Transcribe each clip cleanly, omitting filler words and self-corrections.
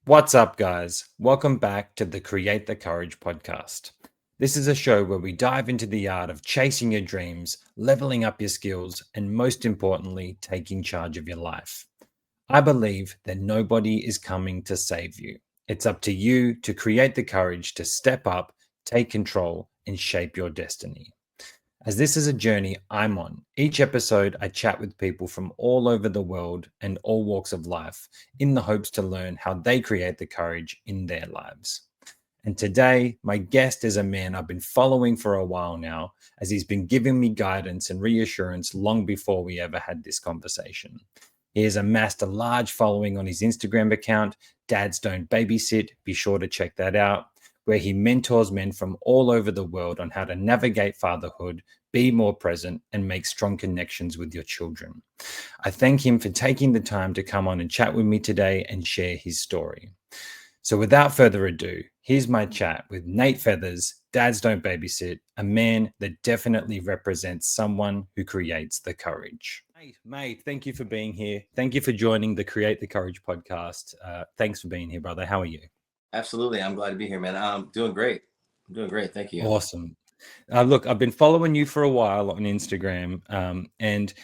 What's up, guys? Welcome back to the Create the Courage podcast. This is a show where we dive into the art of chasing your dreams, leveling up your skills, and most importantly, taking charge of your life. I believe that nobody is coming to save you. It's up to you to create the courage to step up, take control, and shape your destiny. As this is a journey I'm on, each episode I chat with people from all over the world and all walks of life in the hopes to learn how they create the courage in their lives. And today, my guest is a man I've been following for a while now, as he's been giving me guidance and reassurance long before we ever had this conversation. He has amassed a large following on his Instagram account, Dads Don't Babysit. Be sure to check that out, where he mentors men from all over the world on how to navigate fatherhood, be more present, and make strong connections with your children. I thank him for taking the time to come on and chat with me today and share his story. So without further ado, here's my chat with Nate Feathers, Dads Don't Babysit, a man that definitely represents someone who creates the courage. Mate, thank you for being here. Thank you for joining the Create the Courage podcast. Thanks for being here, brother. How are you? Absolutely. I'm glad to be here, man. I'm doing great. I'm doing great. Thank you. Awesome. Look, I've been following you for a while on Instagram, and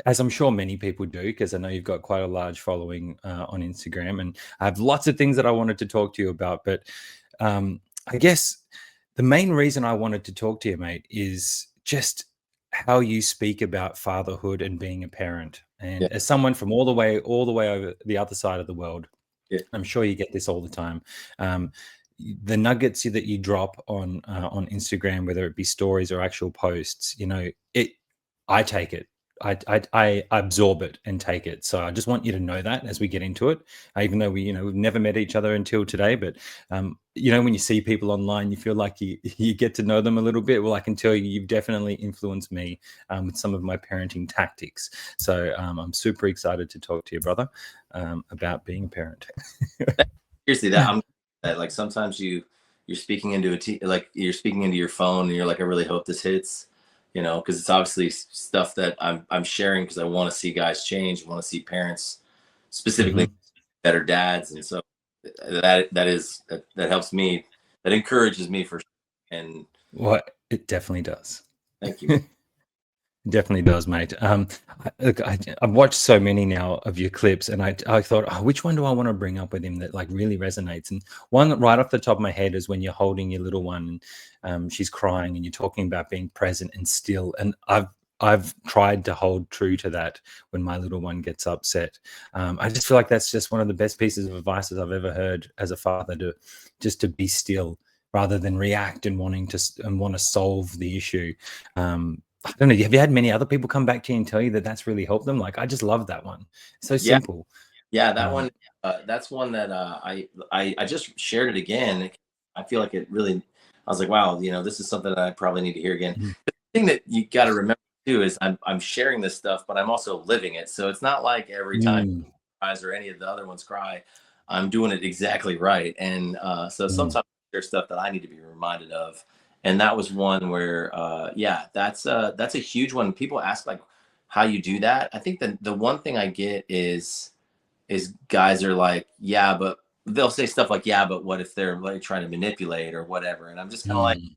as I'm sure many people do, because I know you've got quite a large following on Instagram, and I have lots of things that I wanted to talk to you about. But I guess the main reason I wanted to talk to you, mate, is just how you speak about fatherhood and being a parent. And Yeah. as someone from all the way over the other side of the world, Yeah. I'm sure you get this all the time. Um, the nuggets that you drop on Instagram, whether it be stories or actual posts, I take it. I absorb it and take it. So I just want you to know that as we get into it, even though we've never met each other until today, but when you see people online, you feel like you get to know them a little bit. Well, I can tell you've definitely influenced me with some of my parenting tactics. So I'm super excited to talk to you, brother, about being a parent. Seriously, that I'm that like sometimes you're speaking into like you're speaking into your phone and you're like, I really hope this hits, because it's obviously stuff that I'm sharing because I want to see guys change, want to see parents specifically Mhm. better dads. And so that helps me, that encourages me for sure. And Well, it definitely does. thank you, man. Definitely does, mate. I've watched so many now of your clips, and I thought, oh, which one do I want to bring up with him that like really resonates? And one right off the top of my head is when you're holding your little one, and she's crying, and you're talking about being present and still. And I've tried to hold true to that when my little one gets upset. I just feel like that's just one of the best pieces of advice I've ever heard as a father, to be still rather than react and want to solve the issue. I don't know. Have you had many other people come back to you and tell you that that's really helped them? Like, I just love that one. It's so Yeah, simple. yeah, that Um, one, that's one that I just shared it again. I feel like it really, I was like, wow, this is something that I probably need to hear again. mhm. The thing that you got to remember too is I'm sharing this stuff, but I'm also living it. So it's not like every time Mm, Eyes or any of the other ones cry, I'm doing it exactly right. And so mm, sometimes there's stuff that I need to be reminded of. And that was one where, yeah, that's a huge one. People ask like how you do that. I think that the one thing I get is guys are like, yeah, but they'll say stuff like, yeah, but what if they're like trying to manipulate or whatever? And I'm just kind of like, mm,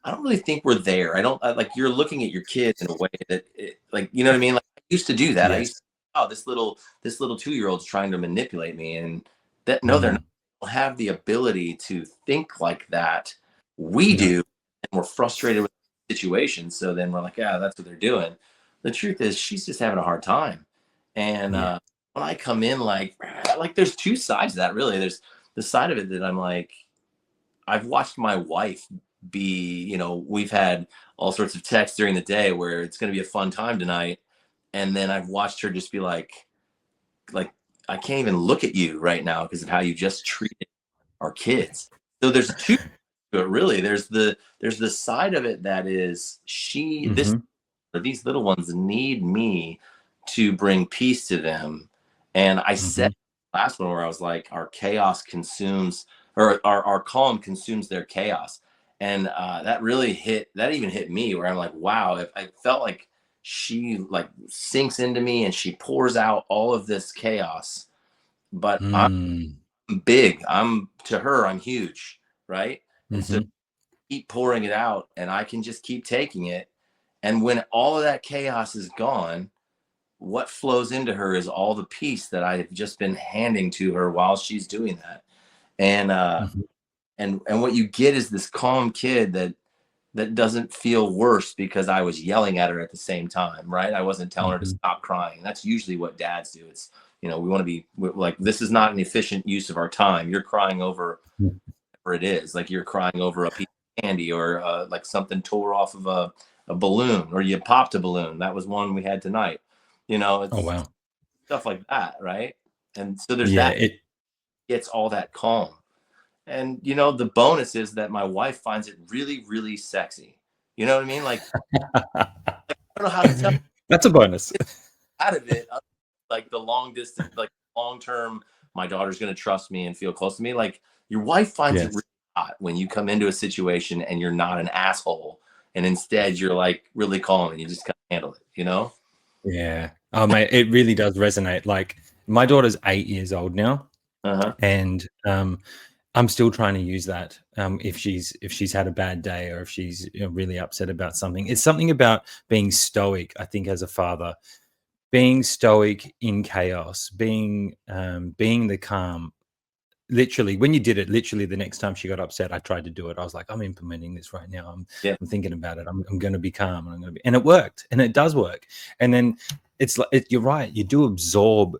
I don't really think we're there. I don't like you're looking at your kid in a way that like, you know what I mean? Like I used to do that. I used yes. to, oh, this little 2-year-old's trying to manipulate me. And that no, they're not. Mm, They don't have the ability to think like that. We no. do, and we're frustrated with the situation. So then we're like, yeah, that's what they're doing. The truth is she's just having a hard time. And Yeah. when I come in like there's two sides to that really. There's the side of it that I'm like, I've watched my wife be, we've had all sorts of texts during the day where it's going to be a fun time tonight. And then I've watched her just be like, I can't even look at you right now because of how you just treated our kids. So there's two to it really. There's the side of it that is Hmm. these little ones need me to bring peace to them. And I said Hmm. last one where I was like, our chaos consumes, or our calm consumes their chaos. And that even hit me where I'm like, wow, if I felt like she like sinks into me and she pours out all of this chaos, but I'm Mm. big. I'm to her, I'm huge, right? And so Hmm. keep pouring it out, and I can just keep taking it. And when all of that chaos is gone, what flows into her is all the peace that I've just been handing to her while she's doing that. And Hmm. and what you get is this calm kid that doesn't feel worse because I was yelling at her at the same time, right? I wasn't telling her to Hmm. stop crying. That's usually what dads do. It's, we want to be like, this is not an efficient use of our time. You're crying over, or it is like you're crying over a piece of candy, or like something tore off of a balloon, or you popped a balloon. That was one we had tonight. Oh It's wow. stuff like that, right? And so there's Yeah. that, It. gets all that calm. And the bonus is that my wife finds it really, really sexy. You know what I mean? Like, I don't know how to tell That's a bonus. out of it, like the long distance, like long term, my daughter's going to trust me and feel close to me. Like, your wife finds it really Yes. hot when you come into a situation and you're not an asshole, and instead you're like really calm and you just kind of handle it. Yeah. Oh, mate, it really does resonate. Like, my daughter's 8 years old now, Uh-huh. and I'm still trying to use that. If she's had a bad day, or if she's really upset about something, it's something about being stoic. I think as a father, being stoic in chaos, being the calm. Literally, when you did it, literally the next time she got upset, I tried to do it. I was like, I'm implementing this right now. Yeah. I'm thinking about it. I'm going to be calm, and I'm going to be, and it worked, and it does work. And then it's like, you're right. You absorb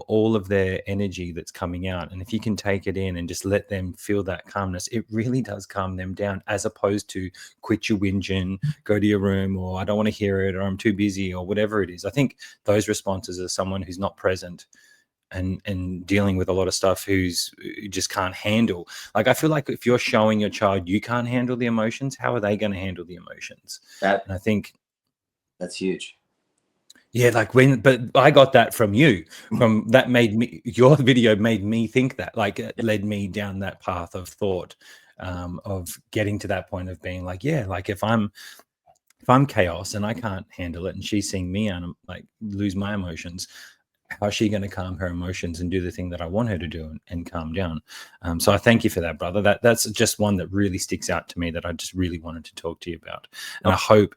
all of their energy that's coming out. And if you can take it in and just let them feel that calmness, it really does calm them down, as opposed to quit your whinging, go to your room, or I don't want to hear it, or I'm too busy, or whatever it is. I think those responses are someone who's not present, and dealing with a lot of stuff, who just can't handle. Like, I feel like if you're showing your child you can't handle the emotions, how are they going to handle the emotions? That And I think, that's huge. yeah, like, but I got that from you. From that made me Your video made me think that, like, it led me down that path of thought, of getting to that point of being like, yeah, like, if I'm chaos and I can't handle it, and she's seeing me and like lose my emotions, how is she going to calm her emotions and do the thing that I want her to do, and calm down? So I thank you for that, brother. That's just one that really sticks out to me, that I just really wanted to talk to you about. And I hope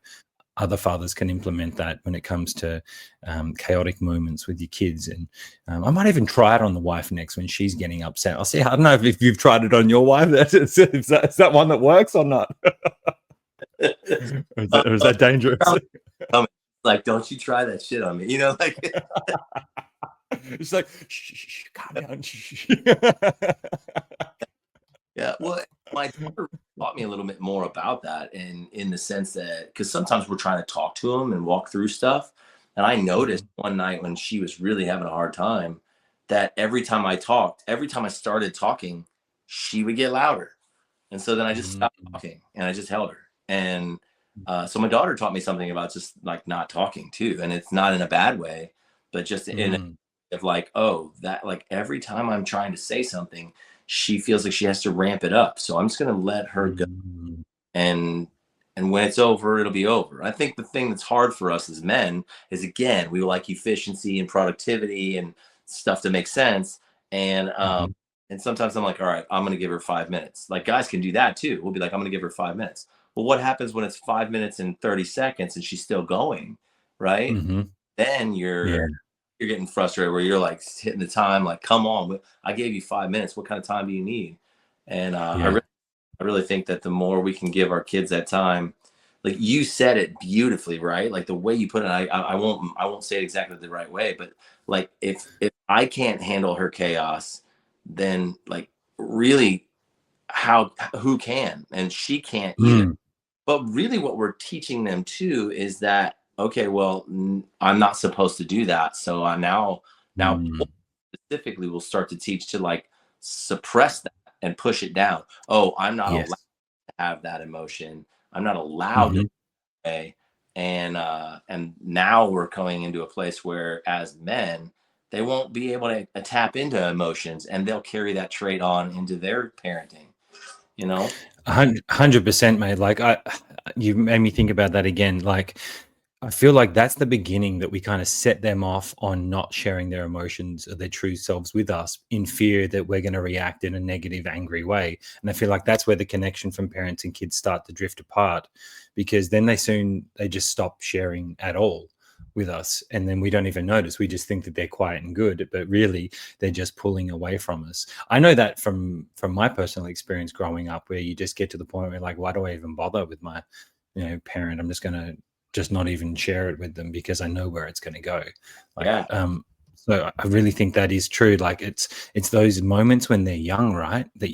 other fathers can implement that when it comes to chaotic moments with your kids. And I might even try it on the wife next when she's getting upset. I'll see. I don't know if you've tried it on your wife. Is that one that works or not? Or is that dangerous? Like, don't you try that shit on me, like. It's like, shh, shh, shh, calm down. Shh. Yeah, well, my daughter taught me a little bit more about that, in the sense that, because sometimes we're trying to talk to them and walk through stuff, and I noticed Mhm. one night when she was really having a hard time, that every time I started talking, she would get louder, and so then I just stopped Mhm. talking and I just held her, and so my daughter taught me something about just like not talking too, and it's not in a bad way, but just in Mhm. of like, oh, that, like, every time I'm trying to say something, she feels like she has to ramp it up. So I'm just gonna let her go, Mhm. and when it's over, it'll be over. I think the thing that's hard for us as men is, again, we like efficiency and productivity and stuff to make sense. Mhm. And sometimes I'm like, all right, I'm gonna give her 5 minutes. Like, guys can do that too. We'll be like, I'm gonna give her 5 minutes. Well, what happens when it's 5 minutes and 30 seconds and she's still going, right? Mhm. Then Yeah. you're getting frustrated, where you're like hitting the time, like, come on, I gave you 5 minutes. What kind of time do you need? And Yeah. I really think that the more we can give our kids that time, like you said it beautifully, right? Like the way you put it, I won't say it exactly the right way, but like, if I can't handle her chaos, then like, really, who can? And she can't either. Mm. But really, what we're teaching them too is that, okay, well, I'm not supposed to do that. So I now Mm. specifically will start to teach to like suppress that and push it down. Oh, I'm not allowed Yes. to have that emotion. I'm not allowed to Mhm. say. And now we're coming into a place where, as men, they won't be able to tap into emotions, and they'll carry that trait on into their parenting. You know? 100%, mate. Like, you made me think about that again. Like, I feel like that's the beginning, that we kind of set them off on not sharing their emotions or their true selves with us in fear that we're going to react in a negative, angry way. And I feel like that's where the connection from parents and kids start to drift apart, because then they just stop sharing at all with us. And then we don't even notice. We just think that they're quiet and good, but really they're just pulling away from us. I know that from my personal experience growing up, where you just get to the point where, like, why do I even bother with my parent? I'm just going to just not even share it with them, because I know where it's going to go. Like, Yeah. so I really think that is true. Like, it's those moments when they're young, right? That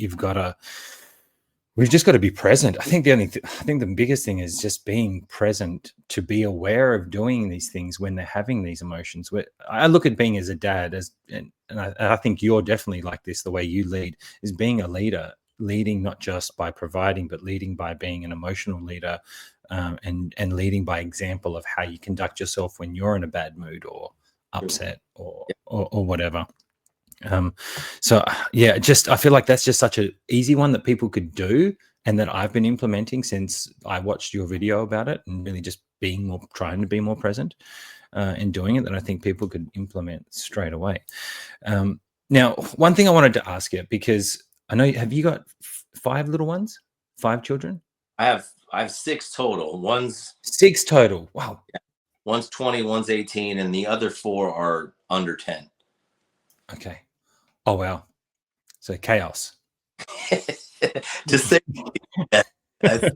we've just got to be present. I think I think the biggest thing is just being present, to be aware of doing these things when they're having these emotions. I look at being as a dad and I think you're definitely like this. The way you lead is being a leader, leading not just by providing, but leading by being an emotional leader, and leading by example of how you conduct yourself when you're in a bad mood or upset or whatever. So yeah, I feel like that's just such an easy one that people could do, and that I've been implementing since I watched your video about it, and really just trying to be more present in doing it, that I think people could implement straight away. Now, one thing I wanted to ask you, because I know, have you got 5 little ones, 5 children? I have 6 total. 6 total. Wow. One's 20, one's 18, and the other 4 are under 10. Okay. Oh, wow. So chaos. Just say that's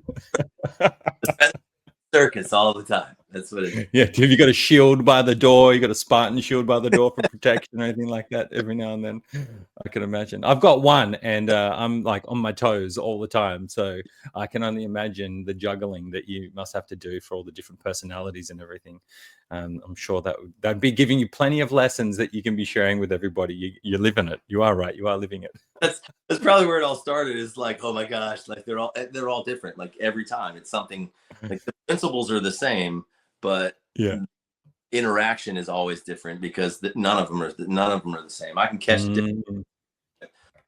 circus all the time. That's what it is. Yeah. Have you got a shield by the door? You got a Spartan shield by the door for protection or anything like that every now and then? I can imagine. I've got one, and I'm like on my toes all the time. So I can only imagine the juggling that you must have to do for all the different personalities and everything. I'm sure that'd be giving you plenty of lessons that you can be sharing with everybody. You're living it. You are right. You are living it. That's probably where it all started. Is like, oh my gosh, like they're all different. Like every time it's something, like the principles are the same, but Yeah. interaction is always different, because none of them are the same. I can catch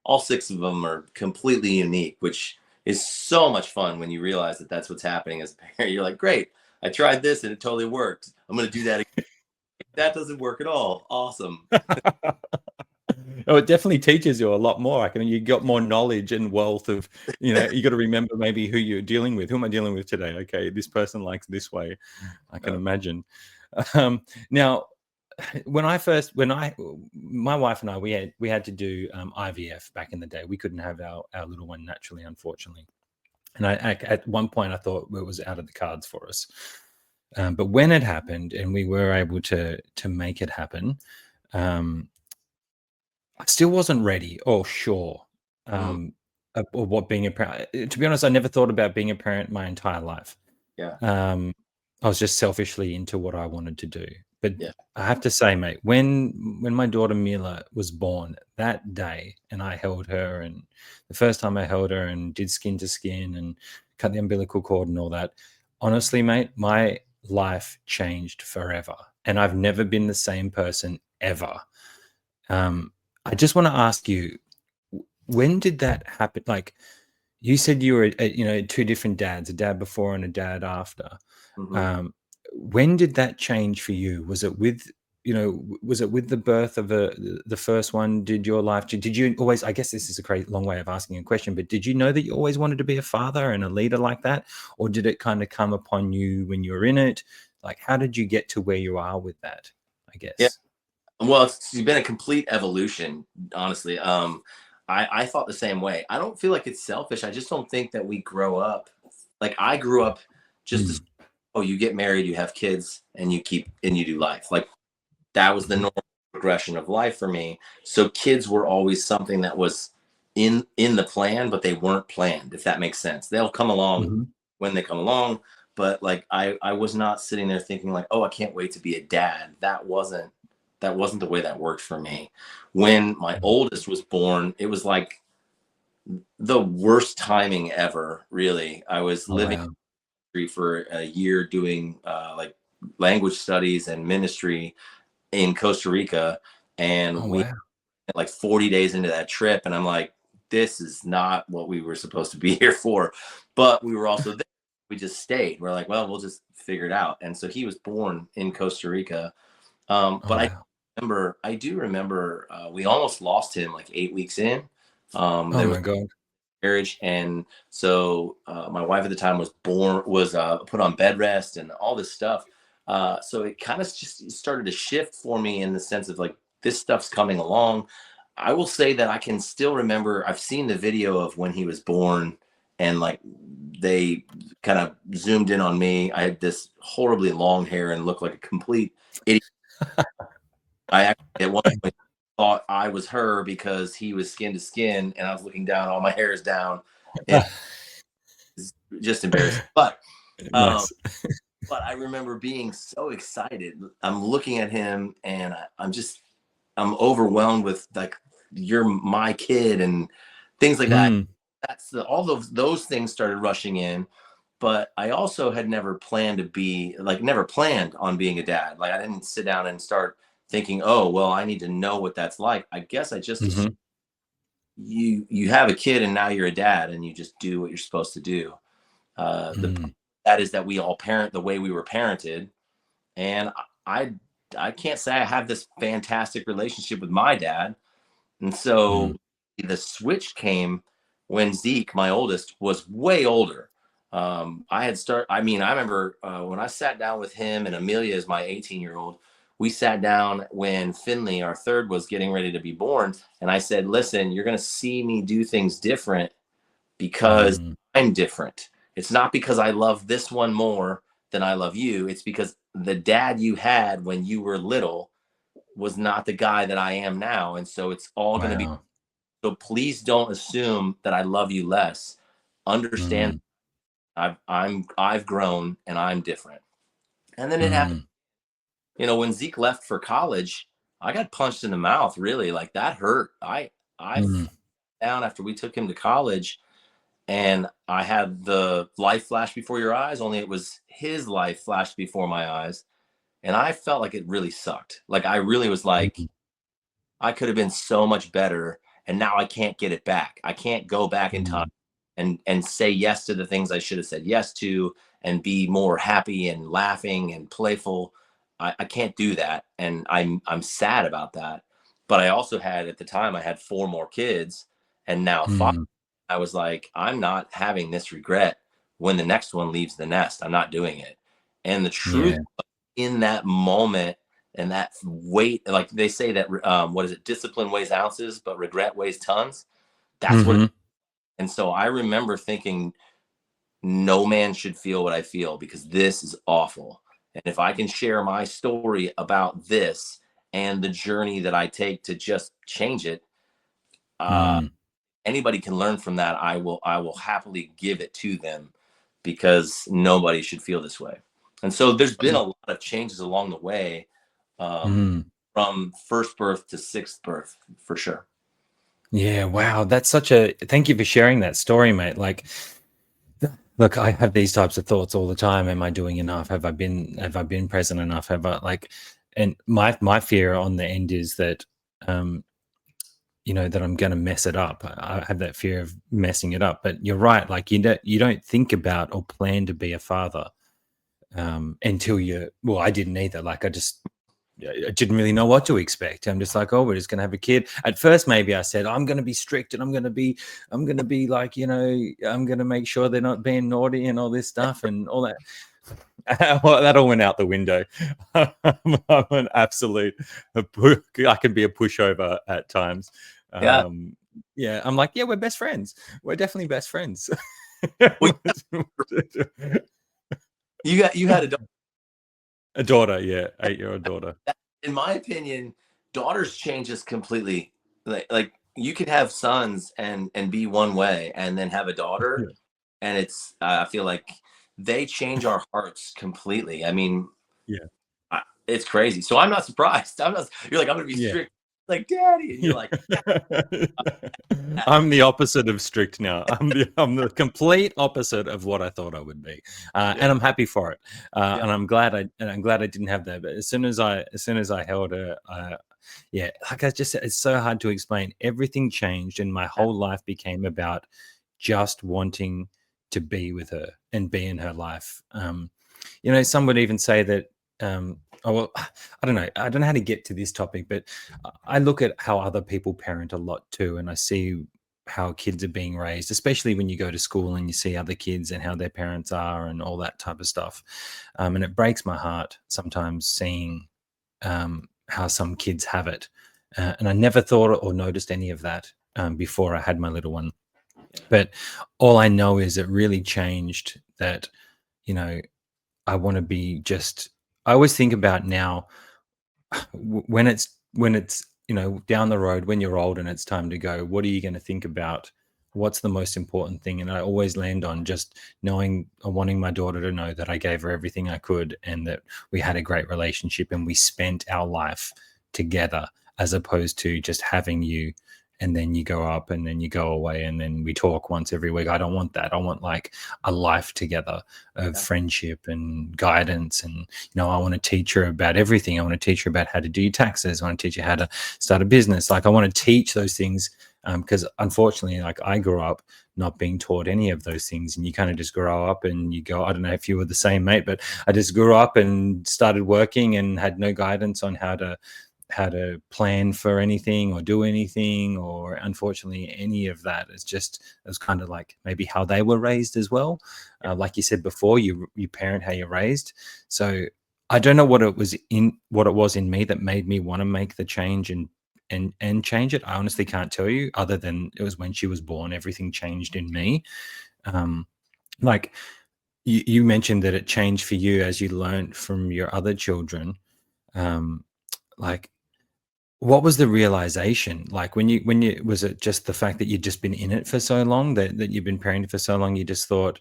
all 6 of them are completely unique, which is so much fun when you realize that that's what's happening as a parent. You're like, great, I tried this and it totally worked. I'm going to do that again. That doesn't work at all. Awesome. Oh, it definitely teaches you a lot more. You got more knowledge and wealth of, you got to remember maybe who you're dealing with. Who am I dealing with today? Okay, this person likes this way. I can imagine. Now, my wife and I, we had to do IVF back in the day. We couldn't have our little one naturally, unfortunately. And at one point I thought it was out of the cards for us. But when it happened and we were able to make it happen, I still wasn't ready or sure of what being a parent. To be honest, I never thought about being a parent my entire life. Yeah. I was just selfishly into what I wanted to do. But Yeah. I have to say, mate, when my daughter Mila was born that day, and I held her, and the first time I held her and did skin to skin and cut the umbilical cord and all that, honestly, mate, my life changed forever. And I've never been the same person ever. I just want to ask you, when did that happen? Like, you said you were, 2 different dads, a dad before and a dad after. When did that change for you? Was it with the birth of the first one? Did you always, I guess this is a long way of asking a question, but did you know that you always wanted to be a father and a leader like that? Or did it kind of come upon you when you were in it? Like, how did you get to where you are with that, I guess? Yeah. Well, it's been a complete evolution, honestly. I thought the same way. I don't feel like it's selfish. I just don't think that we grow up. Like, I grew up just you get married, you have kids, and you do life. Like, that was the normal progression of life for me. So kids were always something that was in the plan, but they weren't planned, if that makes sense. They'll come along when they come along, but like I was not sitting there thinking like, oh, I can't wait to be a dad. That wasn't the way that worked for me. When my oldest was born, it was like the worst timing ever, really. I was living for a year doing like language studies and ministry in Costa Rica, and we like 40 days into that trip, and I'm like, this is not what we were supposed to be here for. But we were also there, we just stayed. We're like, well, we'll just figure it out. And so he was born in Costa Rica. Oh, But wow. I do remember we almost lost him like 8 weeks in. Oh There was my God. marriage, and so my wife at the time was put on bed rest and all this stuff. So it kind of just started to shift for me in the sense of like this stuff's coming along. I will say that I can still remember. I've seen the video of when he was born, and like they kind of zoomed in on me. I had this horribly long hair and looked like a complete idiot. I actually at one point thought I was her because he was skin to skin, and I was looking down, all my hair is down, and it's just embarrassing. Um, Nice. but I remember being so excited. I'm looking at him, and I'm overwhelmed with like, you're my kid and things like that. Mm, All of those things started rushing in. But I also had never planned on being a dad. Like I didn't sit down and start thinking, oh, well, I need to know what that's like. I guess I just assumed mhm, you have a kid and now you're a dad and you just do what you're supposed to do. The mm, that is that we all parent the way we were parented, and I I can't say I have this fantastic relationship with my dad. And so mm, the switch came when Zeke, my oldest, was way older. I mean, I remember when I sat down with him and Amelia is my 18-year-old. We sat down when Finley, our third, was getting ready to be born. And I said, listen, you're going to see me do things different because mm. I'm different. It's not because I love this one more than I love you. It's because the dad you had when you were little was not the guy that I am now. And so it's all going to be, Wow. so please don't assume that I love you less. Understand Mm, I've grown and I'm different. And then it happened, mm, when Zeke left for college, I got punched in the mouth, really. Like that hurt. I mm, down after we took him to college, and I had the life flash before your eyes, only it was his life flashed before my eyes. And I felt like it really sucked. Like I really was like, mm, I could have been so much better, and now I can't get it back. I can't go back in time mm, and say yes to the things I should have said yes to and be more happy and laughing and playful. I can't do that, and I'm sad about that. But I also had at the time I had four more kids, and now five. mm. I was like, I'm not having this regret when the next one leaves the nest. I'm not doing it. And the truth Yeah. in that moment and that weight, like they say that, what is it? Discipline weighs ounces, but regret weighs tons. That's what. Mhm. And so I remember thinking, no man should feel what I feel because this is awful. And if I can share my story about this and the journey that I take to just change it, uh, Mm. anybody can learn from that. I will happily give it to them because nobody should feel this way. And so there's been a lot of changes along the way, um, Mm. from first birth to sixth birth, for sure. Yeah, wow, that's such a thank you for sharing that story, mate. Like, look, I have these types of thoughts all the time. Am I doing enough? Have I been present enough? Have I like and my fear on the end is that um that I'm going to mess it up. I have that fear of messing it up. But you're right. Like you don't think about or plan to be a father until you. Well, I didn't either. Like I didn't really know what to expect. I'm just like, oh, we're just going to have a kid. At first, maybe I said, I'm going to be strict and I'm going to be like, I'm going to make sure they're not being naughty and all this stuff and all that. Well, that all went out the window. I'm an absolute, I can be a pushover at times. Yeah. Um, yeah, I'm like, yeah, we're best friends. We're definitely best friends. Well, you had a daughter. A daughter, yeah, 8-year-old daughter. In my opinion, daughters change us completely. Like you could have sons and be one way, and then have a daughter, Yeah. and it's I feel like they change our hearts completely. I mean, Yeah. it's crazy. So I'm not surprised. I'm not. You're like, I'm gonna be Yeah. strict, like daddy, and you're like, I'm the opposite of strict now. I'm the complete opposite of what I thought I would be, yeah, and I'm happy for it. yeah, And I'm glad I didn't have that. But as soon as I held her, yeah, like I just said, it's so hard to explain. Everything changed, and my yeah, whole life became about just wanting to be with her and be in her life. Some would even say that, oh, well, I don't know. I don't know how to get to this topic, but I look at how other people parent a lot too, and I see how kids are being raised, especially when you go to school and you see other kids and how their parents are and all that type of stuff. And it breaks my heart sometimes seeing how some kids have it. And I never thought or noticed any of that before I had my little one. But all I know is it really changed that, you know, I want to be just, I always think about now when it's, down the road, when you're old and it's time to go, what are you going to think about? What's the most important thing? And I always land on just knowing or wanting my daughter to know that I gave her everything I could and that we had a great relationship and we spent our life together, as opposed to just having you and then you go up and then you go away and then we talk once every week. I don't want that. I want like a life together of friendship and guidance. And, I want to teach her about everything. I want to teach her about how to do your taxes. I want to teach her how to start a business. Like I want to teach those things because unfortunately, like I grew up not being taught any of those things, and you kind of just grow up and you go, I don't know if you were the same, mate, but I just grew up and started working and had no guidance on how to plan for anything or do anything, or unfortunately any of that. It was kind of like maybe how they were raised as well. Like you said before, you parent how you're raised. So I don't know what it was in me that made me want to make the change and change it. I honestly can't tell you, other than it was when she was born, everything changed in me. Like you mentioned that it changed for you as you learned from your other children. Like, what was the realization like when you was it just the fact that you'd just been in it for so long, that you've been parenting for so long, you just thought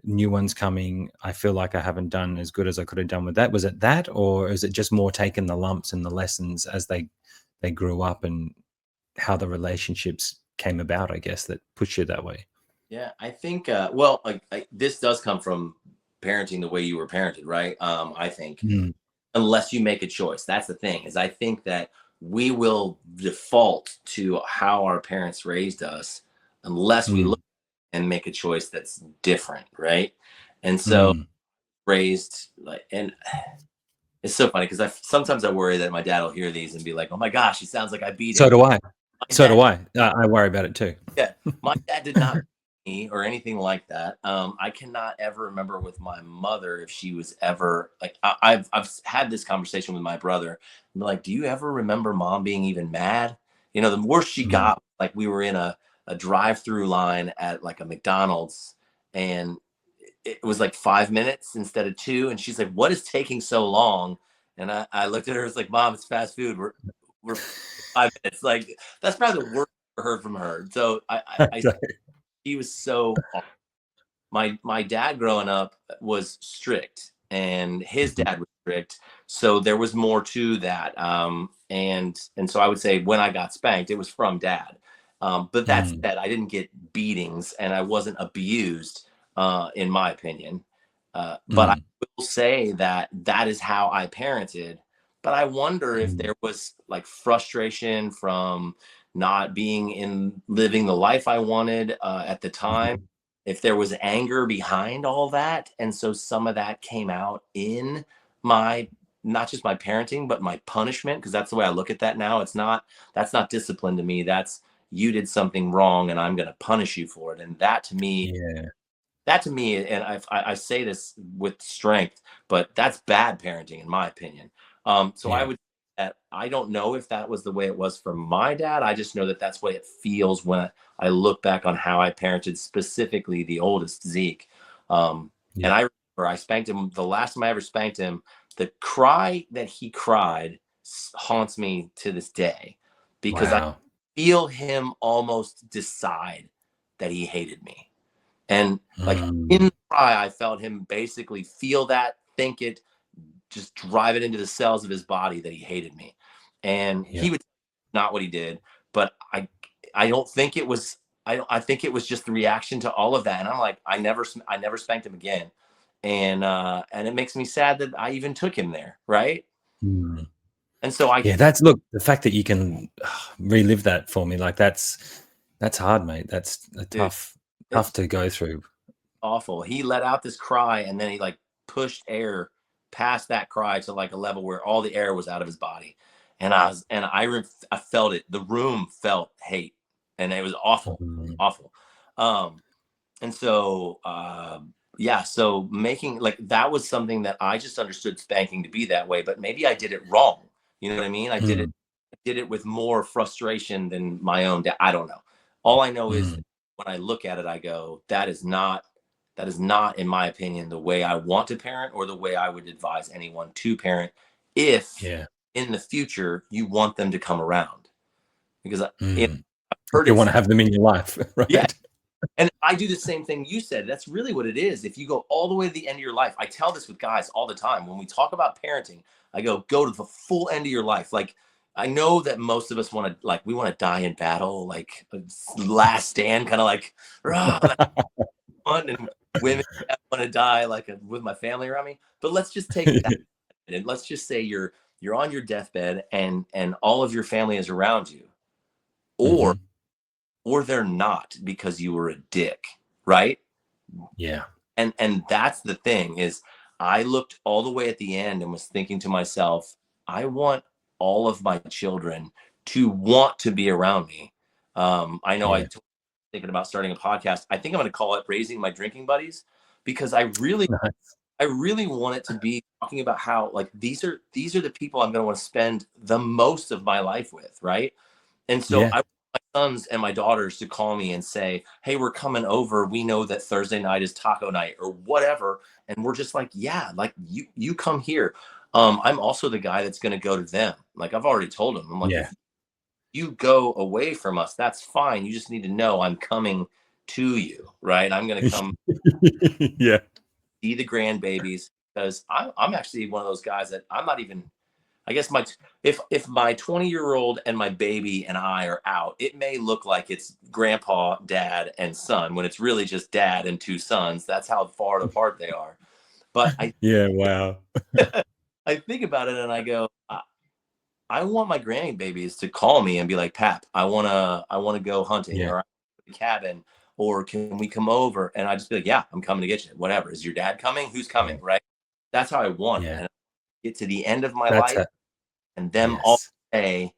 new one's coming, I feel like I haven't done as good as I could have done with that? Was it that, or is it just more taking the lumps and the lessons as they grew up and how the relationships came about, I guess, that pushed you that way? Yeah, I think well, this does come from parenting the way you were parented, right? I think Mm, unless you make a choice. That's the thing, is I think that we will default to how our parents raised us unless we look mm, and make a choice that's different, right? And so mm. raised like, and it's so funny because sometimes I worry that my dad will hear these and be like, "Oh my gosh, he sounds like I beat So him." do I. My So do dad, I. I worry about it too. yeah, my dad did not beat me or anything like that. I cannot ever remember with my mother if she was ever like, I've had this conversation with my brother. I'm like, do you ever remember mom being even mad? The worst she Mm, got, like we were in a drive-through line at like a McDonald's, and it was like 5 minutes instead of two, and she's like, "What is taking so long?" And I looked at her, it's like, "Mom, it's fast food. We're 5 minutes." Like that's probably the worst I heard from her. So he was so my dad growing up was strict and his Mhm. dad was strict, so there was more to that. And so I would say when I got spanked it was from dad. But that's Mm, that I didn't get beatings and I wasn't abused, in my opinion. But I mm, will say that that is how I parented. But I wonder if mm, there was like frustration from not being in living the life I wanted at the time, mhm. if there was anger behind all that. And so some of that came out in my, not just my parenting, but my punishment, because that's the way I look at that now. That's not discipline to me. That's, you did something wrong and I'm going to punish you for it. And Yeah. that to me, and I say this with strength, but that's bad parenting in my opinion. So I Yeah. would, that I don't know if that was the way it was for my dad. I just know that that's the way it feels when I look back on how I parented, specifically the oldest, Zeke. And Yeah. I remember I spanked him the last time I ever spanked him. The cry that he cried haunts me to this day, because I Wow. feel him almost decide that he hated me. And like in Mm. the cry, I felt him basically feel that, think it, just drive it into the cells of his body that he hated me. And Yeah. he would not what he did, but I don't think it was, I think it was just the reaction to all of that. And I'm like, I never spanked him again. And it makes me sad that I even took him there, right? Mm. And so I Yeah, that's look, the fact that you can relive that for me, like that's hard, mate. That's a dude, tough it's to go through. awful. He let out this cry, and then he like pushed air past that cry to like a level where all the air was out of his body. And I felt it. The room felt hate, and it was awful, Mhm. awful. And so, yeah, so making like that was something that I just understood spanking to be that way, but maybe I did it wrong. You know what I mean? Mm, I did it with more frustration than my own. I don't know. All I know is mm. when I look at it, I go, that is not, in my opinion, the way I want to parent or the way I would advise anyone to parent if Yeah. in the future you want them to come around. Because Mm. I've heard You it. wanna have them in your life, Yeah. right? And I do the same thing you said. That's really what it is. If you go all the way to the end of your life, I tell this with guys all the time. When we talk about parenting, I go to the full end of your life. Like, I know that most of us want to, like, we want to die in battle, like last stand, kind of like, rah, that's fun. And women want to die like with my family around me. But let's just take that and let's just say you're on your deathbed and all of your family is around you, or Mhm. they're not because you were a dick, right? Yeah. And that's the thing is I looked all the way at the end and was thinking to myself, I want all of my children to want to be around me. I know Yeah. thinking about starting a podcast. I think I'm going to call it Raising My Drinking Buddies, because Nice. I really want it to be talking about how like these are the people I'm going to want to spend the most of my life with, right? And so Yeah. I want my sons and my daughters to call me and say, "Hey, we're coming over. We know that Thursday night is taco night or whatever." And we're just like, "Yeah, like you come here." I'm also the guy that's going to go to them. Like I've already told them. I'm like, Yeah. if you go away from us, that's fine. You just need to know I'm coming to you, right? I'm going to come Yeah. see the grandbabies, because I'm actually one of those guys that I'm not even, I guess my if my 20-year-old and my baby and I are out, it may look like it's grandpa, dad, and son when it's really just dad and two sons. That's how far apart they are. But Yeah, wow. I think about it and I go, I want my grandbabies to call me and be like, Pap, I wanna go hunting, Yeah. or the cabin, or can we come over? And I just be like, yeah, I'm coming to get you. Whatever. Is your dad coming? Who's Yeah. coming? Right. That's how I want it. Yeah. And I get to the end of my That's life a and them all yes. say,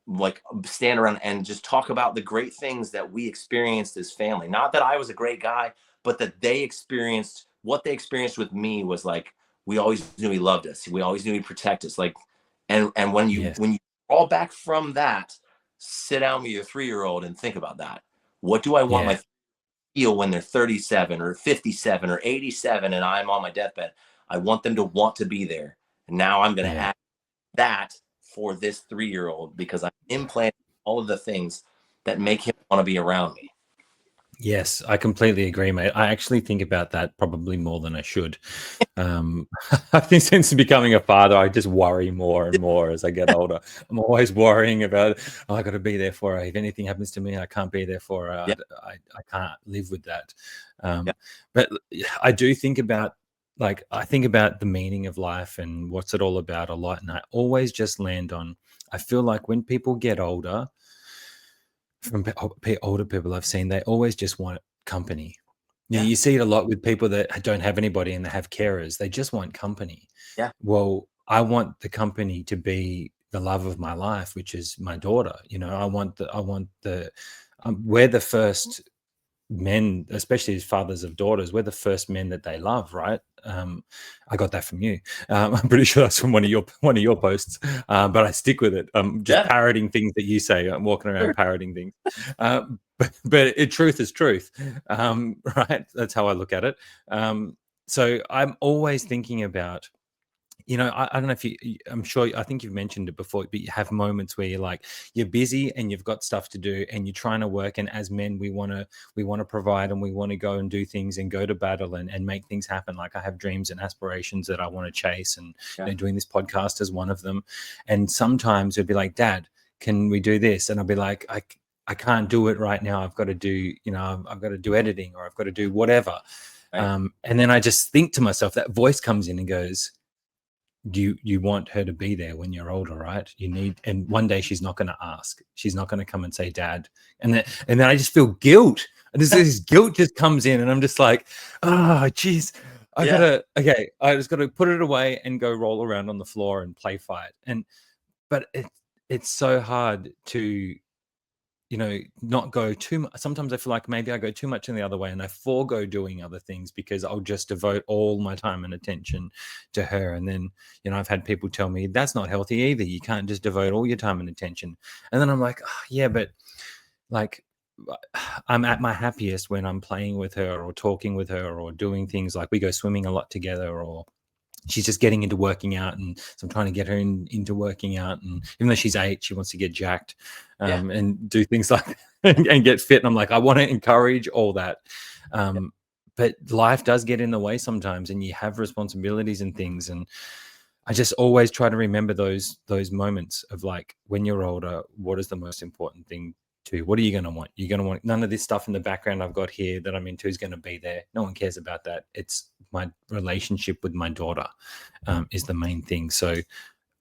like, stand around and just talk about the great things that we experienced as family. Not that I was a great guy, but that they experienced what they experienced with me was like, we always knew he loved us. We always knew he'd protect us. Like, and Yes. when you fall back from that, sit down with your 3-year-old and think about that. What do I want Yeah. my feel when they're 37 or 57 or 87 and I'm on my deathbed? I want them to want to be there. And now I'm going to Yeah. add that for this 3-year-old because I'm implanting all of the things that make him want to be around me. Yes, I completely agree, mate. I actually think about that probably more than I should. Um, I think since becoming a father, I just worry more and more as I get older. I'm always worrying about, oh, I got to be there for her. If anything happens to me, I can't be there for her. Yeah, I can't live with that. yeah, But I do think about, like, I think about the meaning of life and what's it all about a lot. And I always just land on, I feel like when people get older, from older people I've seen, they always just want company. yeah, You see it a lot with people that don't have anybody and they have carers. They just want company. yeah, Well, I want the company to be the love of my life, which is my daughter. We're the first men, especially as fathers of daughters, we're the first men that they love, right? I got that from you. I'm pretty sure that's from one of your posts, but I stick with it. I'm just yeah. parroting things that you say. I'm walking Sure. around parroting things, but truth is truth, right? That's how I look at it. So I'm always thinking about, I don't know if I'm sure, I think you've mentioned it before, but you have moments where you're like, you're busy and you've got stuff to do and you're trying to work. And as men, we want to provide and we want to go and do things and go to battle and make things happen. Like I have dreams and aspirations that I want to chase, and Yeah, doing this podcast is one of them. And sometimes it'd be like, Dad, can we do this? And I'll be like, I can't do it right now. I've got to do, I've got to do editing, or I've got to do whatever. right. And then I just think to myself, that voice comes in and goes, you want her to be there when you're older, right? And one day she's not going to ask. She's not going to come and say, Dad. And then I just feel guilt. This guilt just comes in, and I'm just like, oh, geez, I Yeah. gotta, okay, I just gotta put it away and go roll around on the floor and play fight. But it's so hard to, not go too much. Sometimes I feel like maybe I go too much in the other way and I forego doing other things because I'll just devote all my time and attention to her. And then, I've had people tell me that's not healthy either. You can't just devote all your time and attention. And then I'm like, oh, yeah, but like I'm at my happiest when I'm playing with her or talking with her or doing things like we go swimming a lot together, or she's just getting into working out, and so I'm trying to get her into working out. And even though she's 8, she wants to get jacked, Yeah. and do things like and get fit. And I'm like, I want to encourage all that, but life does get in the way sometimes, and you have responsibilities and things. And I just always try to remember those moments of like, when you're older, what is the most important thing to? What are you going to want? You're going to want none of this stuff in the background I've got here that I'm into is going to be there. No one cares about that. It's my relationship with my daughter is the main thing. So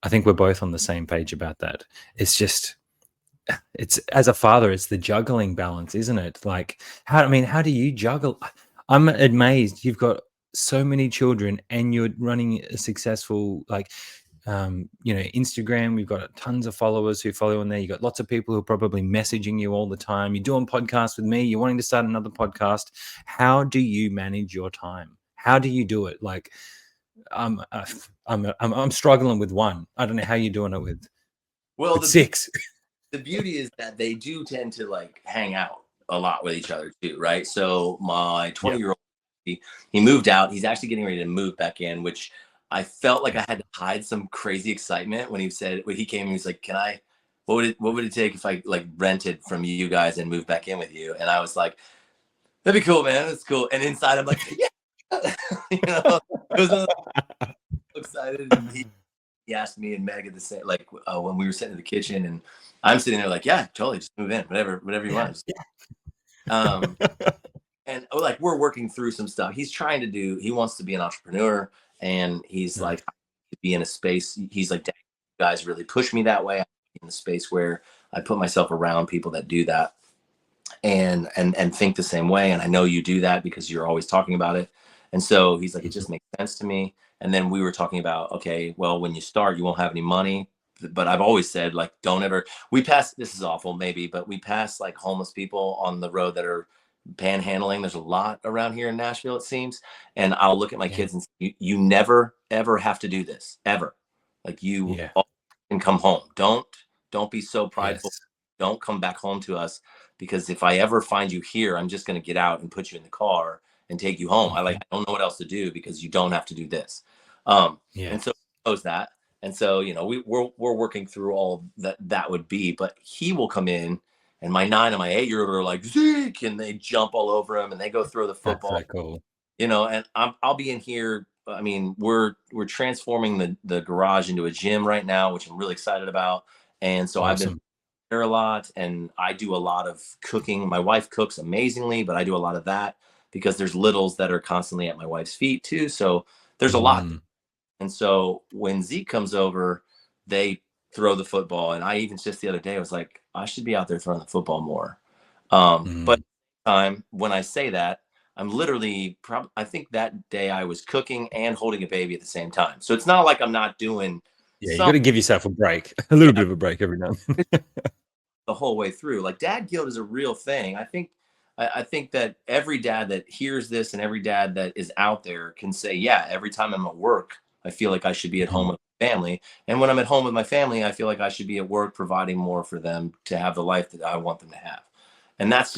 I think we're both on the same page about that. It's just, it's, as a father, it's the juggling balance, isn't it? Like, how do you juggle? I'm amazed you've got so many children and you're running a successful, like, Instagram. We've got tons of followers who follow on there. You got lots of people who are probably messaging you all the time. You're doing podcasts with me. You're wanting to start another podcast. How do you manage your time? How do you do it? Like, I'm struggling with one. I don't know how you're doing it with Well, with six. the beauty is that they do tend to like hang out a lot with each other too, right? So my 20-year-old, he moved out. He's actually getting ready to move back in, which I felt like I had to hide some crazy excitement when he came and he was like, "Can I? What would it take if I like rented from you guys and moved back in with you?" And I was like, "That'd be cool, man. That's cool." And inside, I'm like, "Yeah," it was excited. And he asked me and Meg at the same, like when we were sitting in the kitchen, and I'm sitting there like, "Yeah, totally, just move in, whatever you want." Um, and like we're working through some stuff. He wants to be an entrepreneur, and he's Nice. like, to be in a space. He's like, "Dang, you guys really push me that way." I'm in the space where I put myself around people that do that and think the same way. And I know you do that because you're always talking about it. And so he's like, it Mhm. just makes sense to me. And then we were talking about, okay, well, when you start, you won't have any money. But I've always said, like, don't ever, we pass, this is awful, maybe, but we pass like homeless people on the road that are panhandling. There's a lot around here in Nashville, it seems. And I'll look at my Yeah. kids and say, you never, ever have to do this, ever. Like, you Yeah. can come home. Don't be so prideful. Yes. Don't come back home to us, because if I ever find you here, I'm just going to get out and put you in the car and take you home. I Mhm. don't know what else to do because you don't have to do this. Um, Yeah. and so he knows that. And so, we're working through all that would be, but he will come in, and my 9 and my 8-year-old are like, "Zeke," and they jump all over him and they go throw the That's football, so cool. and I'll be in here. I mean, we're transforming the garage into a gym right now, which I'm really excited about. And so I've been Awesome. there a lot, and I do a lot of cooking. My wife cooks amazingly, but I do a lot of that because there's littles that are constantly at my wife's feet too. So there's a lot. Mm. And so when Zeke comes over, they throw the football. And I even just the other day I was like, I should be out there throwing the football more. But Mm. when I say that, I'm literally I think that day I was cooking and holding a baby at the same time. So it's not like I'm not doing Yeah, you some, gotta give yourself a break, a little yeah, bit of a break every now and then. the whole way through. Like, dad guilt is a real thing. I think that every dad that hears this and every dad that is out there can say, yeah, every time I'm at work, I feel like I should be at home Mhm. with my family. And when I'm at home with my family, I feel like I should be at work providing more for them to have the life that I want them to have. And Yeah. that's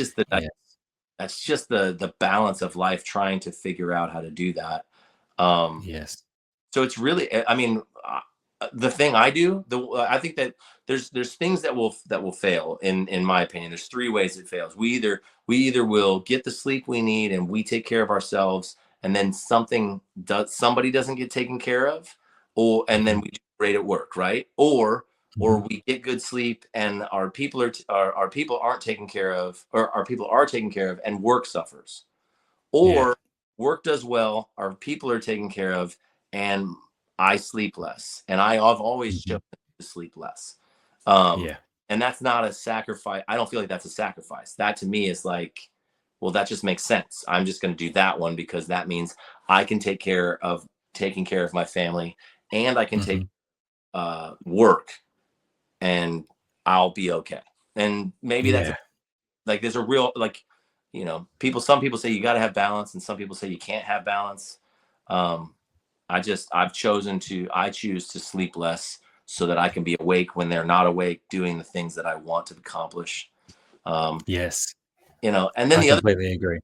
just the balance of life, trying to figure out how to do that. Um, Yes. so it's really, I mean, the thing I do, I think that there's things that will fail in my opinion. There's three ways it fails. We either will get the sleep we need and we take care of ourselves, and then somebody doesn't get taken care of, or and then Mhm. we do great at work, right? Or Mhm. we get good sleep and our people aren't taken care of, or our people are taken care of, and work suffers. Yeah. Or work does well, our people are taken care of, and I sleep less. And I've always Mhm. chosen to sleep less. Um, Yeah. and that's not a sacrifice. I don't feel like that's a sacrifice. That to me is like well, that just makes sense. I'm just going to do that one because that means I can take care of taking care of my family, and I can take Hmm. work, and I'll be okay. And maybe that's Yeah. like there's a real like, some people say you got to have balance, and some people say you can't have balance. Um, I choose to sleep less so that I can be awake when they're not awake, doing the things that I want to accomplish. Um, Yes. and then I completely agree.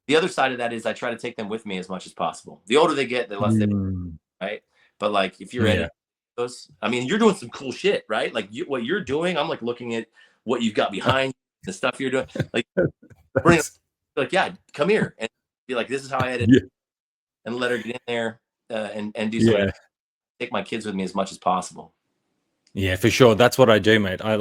the other side of that is I try to take them with me as much as possible. The older they get, the less they, Mm. right? But like if you're Yeah. editing those, I mean, you're doing some cool shit, right? Like what you're doing, I'm like looking at what you've got behind you, the stuff you're doing. Like bring Thanks. like, yeah, come here and be like, this is how I edit, Yeah. and let her get in there and do some Yeah. editing. Take my kids with me as much as possible. Yeah, for sure. That's what I do, mate. I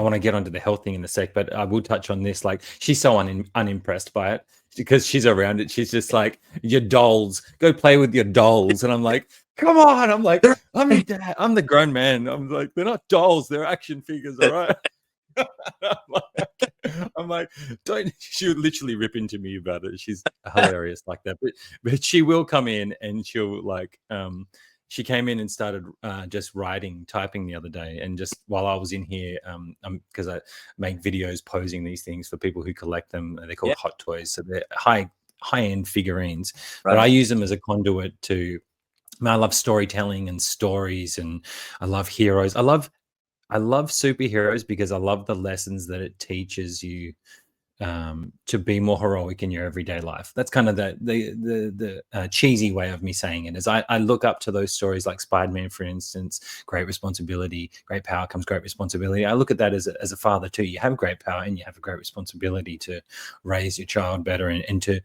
want to get onto the health thing in a sec, but I will touch on this. Like, she's so unimpressed by it because she's around it. She's just like, your dolls, go play with your dolls. And I'm like, come on. I'm like, I'm your dad. I'm the grown man. I'm like, they're not dolls, they're action figures, all right? I'm like, don't. She would literally rip into me about it. She's hilarious like that. But she will come in and she'll like she came in and started just writing, typing the other day, and just while I was in here, because I make videos posing these things for people who collect them. They're called Yeah, hot toys, so they're high end figurines. But right I on. use them as a conduit to. I love storytelling and stories, and I love heroes. I love superheroes because I love the lessons that it teaches you to be more heroic in your everyday life. That's kind of the cheesy way of me saying it. Is I look up to those stories like Spider-Man, for instance. Great responsibility, great power comes great responsibility. I look at that as a father too. You have great power and you have a great responsibility to raise your child better, and to,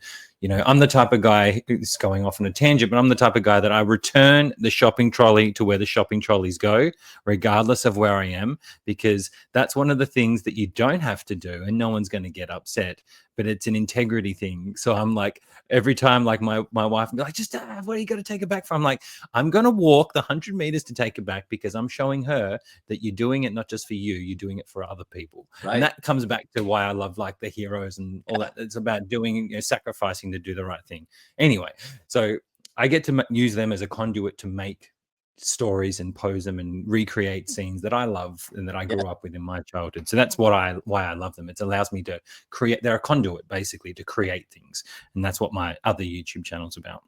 I'm the type of guy who's going off on a tangent, but I'm the type of guy that I return the shopping trolley to where the shopping trolleys go, regardless of where I am, because that's one of the things that you don't have to do, and no one's going to get upset. But it's an integrity thing. So I'm like, every time, like my wife will be like, just what are you going to take it back from? I'm like, I'm going to walk the 100 meters to take it back because I'm showing her that you're doing it not just for you, you're doing it for other people. And Right. that comes back to why I love like the heroes and all that. It's about doing, sacrificing to do the right thing. Anyway, so I get to use them as a conduit to make stories and pose them and recreate scenes that I love and that I Yeah. grew up with in my childhood. So that's why I love them. It allows me to create. They're a conduit basically to create things, and that's what my other YouTube channel's about.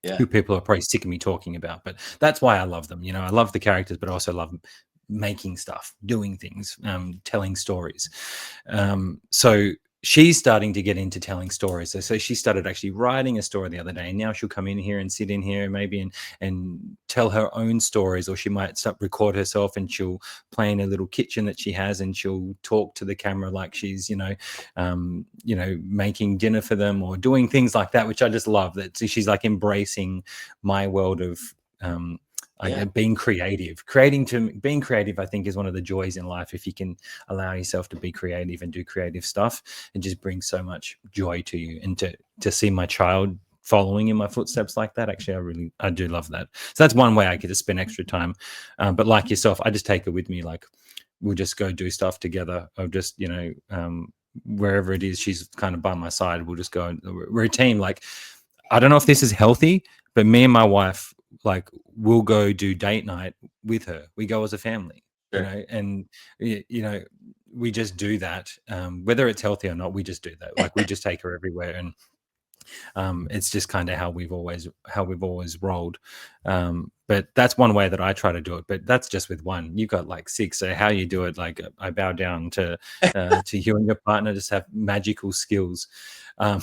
Yeah. Who people are probably sick of me talking about, but that's why I love them. I love the characters, but I also love making stuff, doing things, telling stories. So she's starting to get into telling stories. So she started actually writing a story the other day, and now she'll come in here and sit in here maybe and tell her own stories, or she might start record herself and she'll play in a little kitchen that she has, and she'll talk to the camera like she's making dinner for them or doing things like that, which I just love. That she's like embracing my world of Yeah. being creative. Being creative, I think, is one of the joys in life. If you can allow yourself to be creative and do creative stuff, it just brings so much joy to you. And to see my child following in my footsteps like that, actually, I do love that. So that's one way I get to spend extra time. But like yourself, I just take it with me. Like, we'll just go do stuff together, or just wherever it is, she's kind of by my side. We'll just go. We're a team. Like, I don't know if this is healthy, but me and my wife, like, we'll go do date night with her. We go as a family, Sure. and we just do that. Whether it's healthy or not, we just do that. Like, we just take her everywhere, and it's just kind of how we've always rolled. But that's one way that I try to do it. But that's just with one. You've got like six. So how you do it? Like, I bow down to you and your partner. Just have magical skills. Um,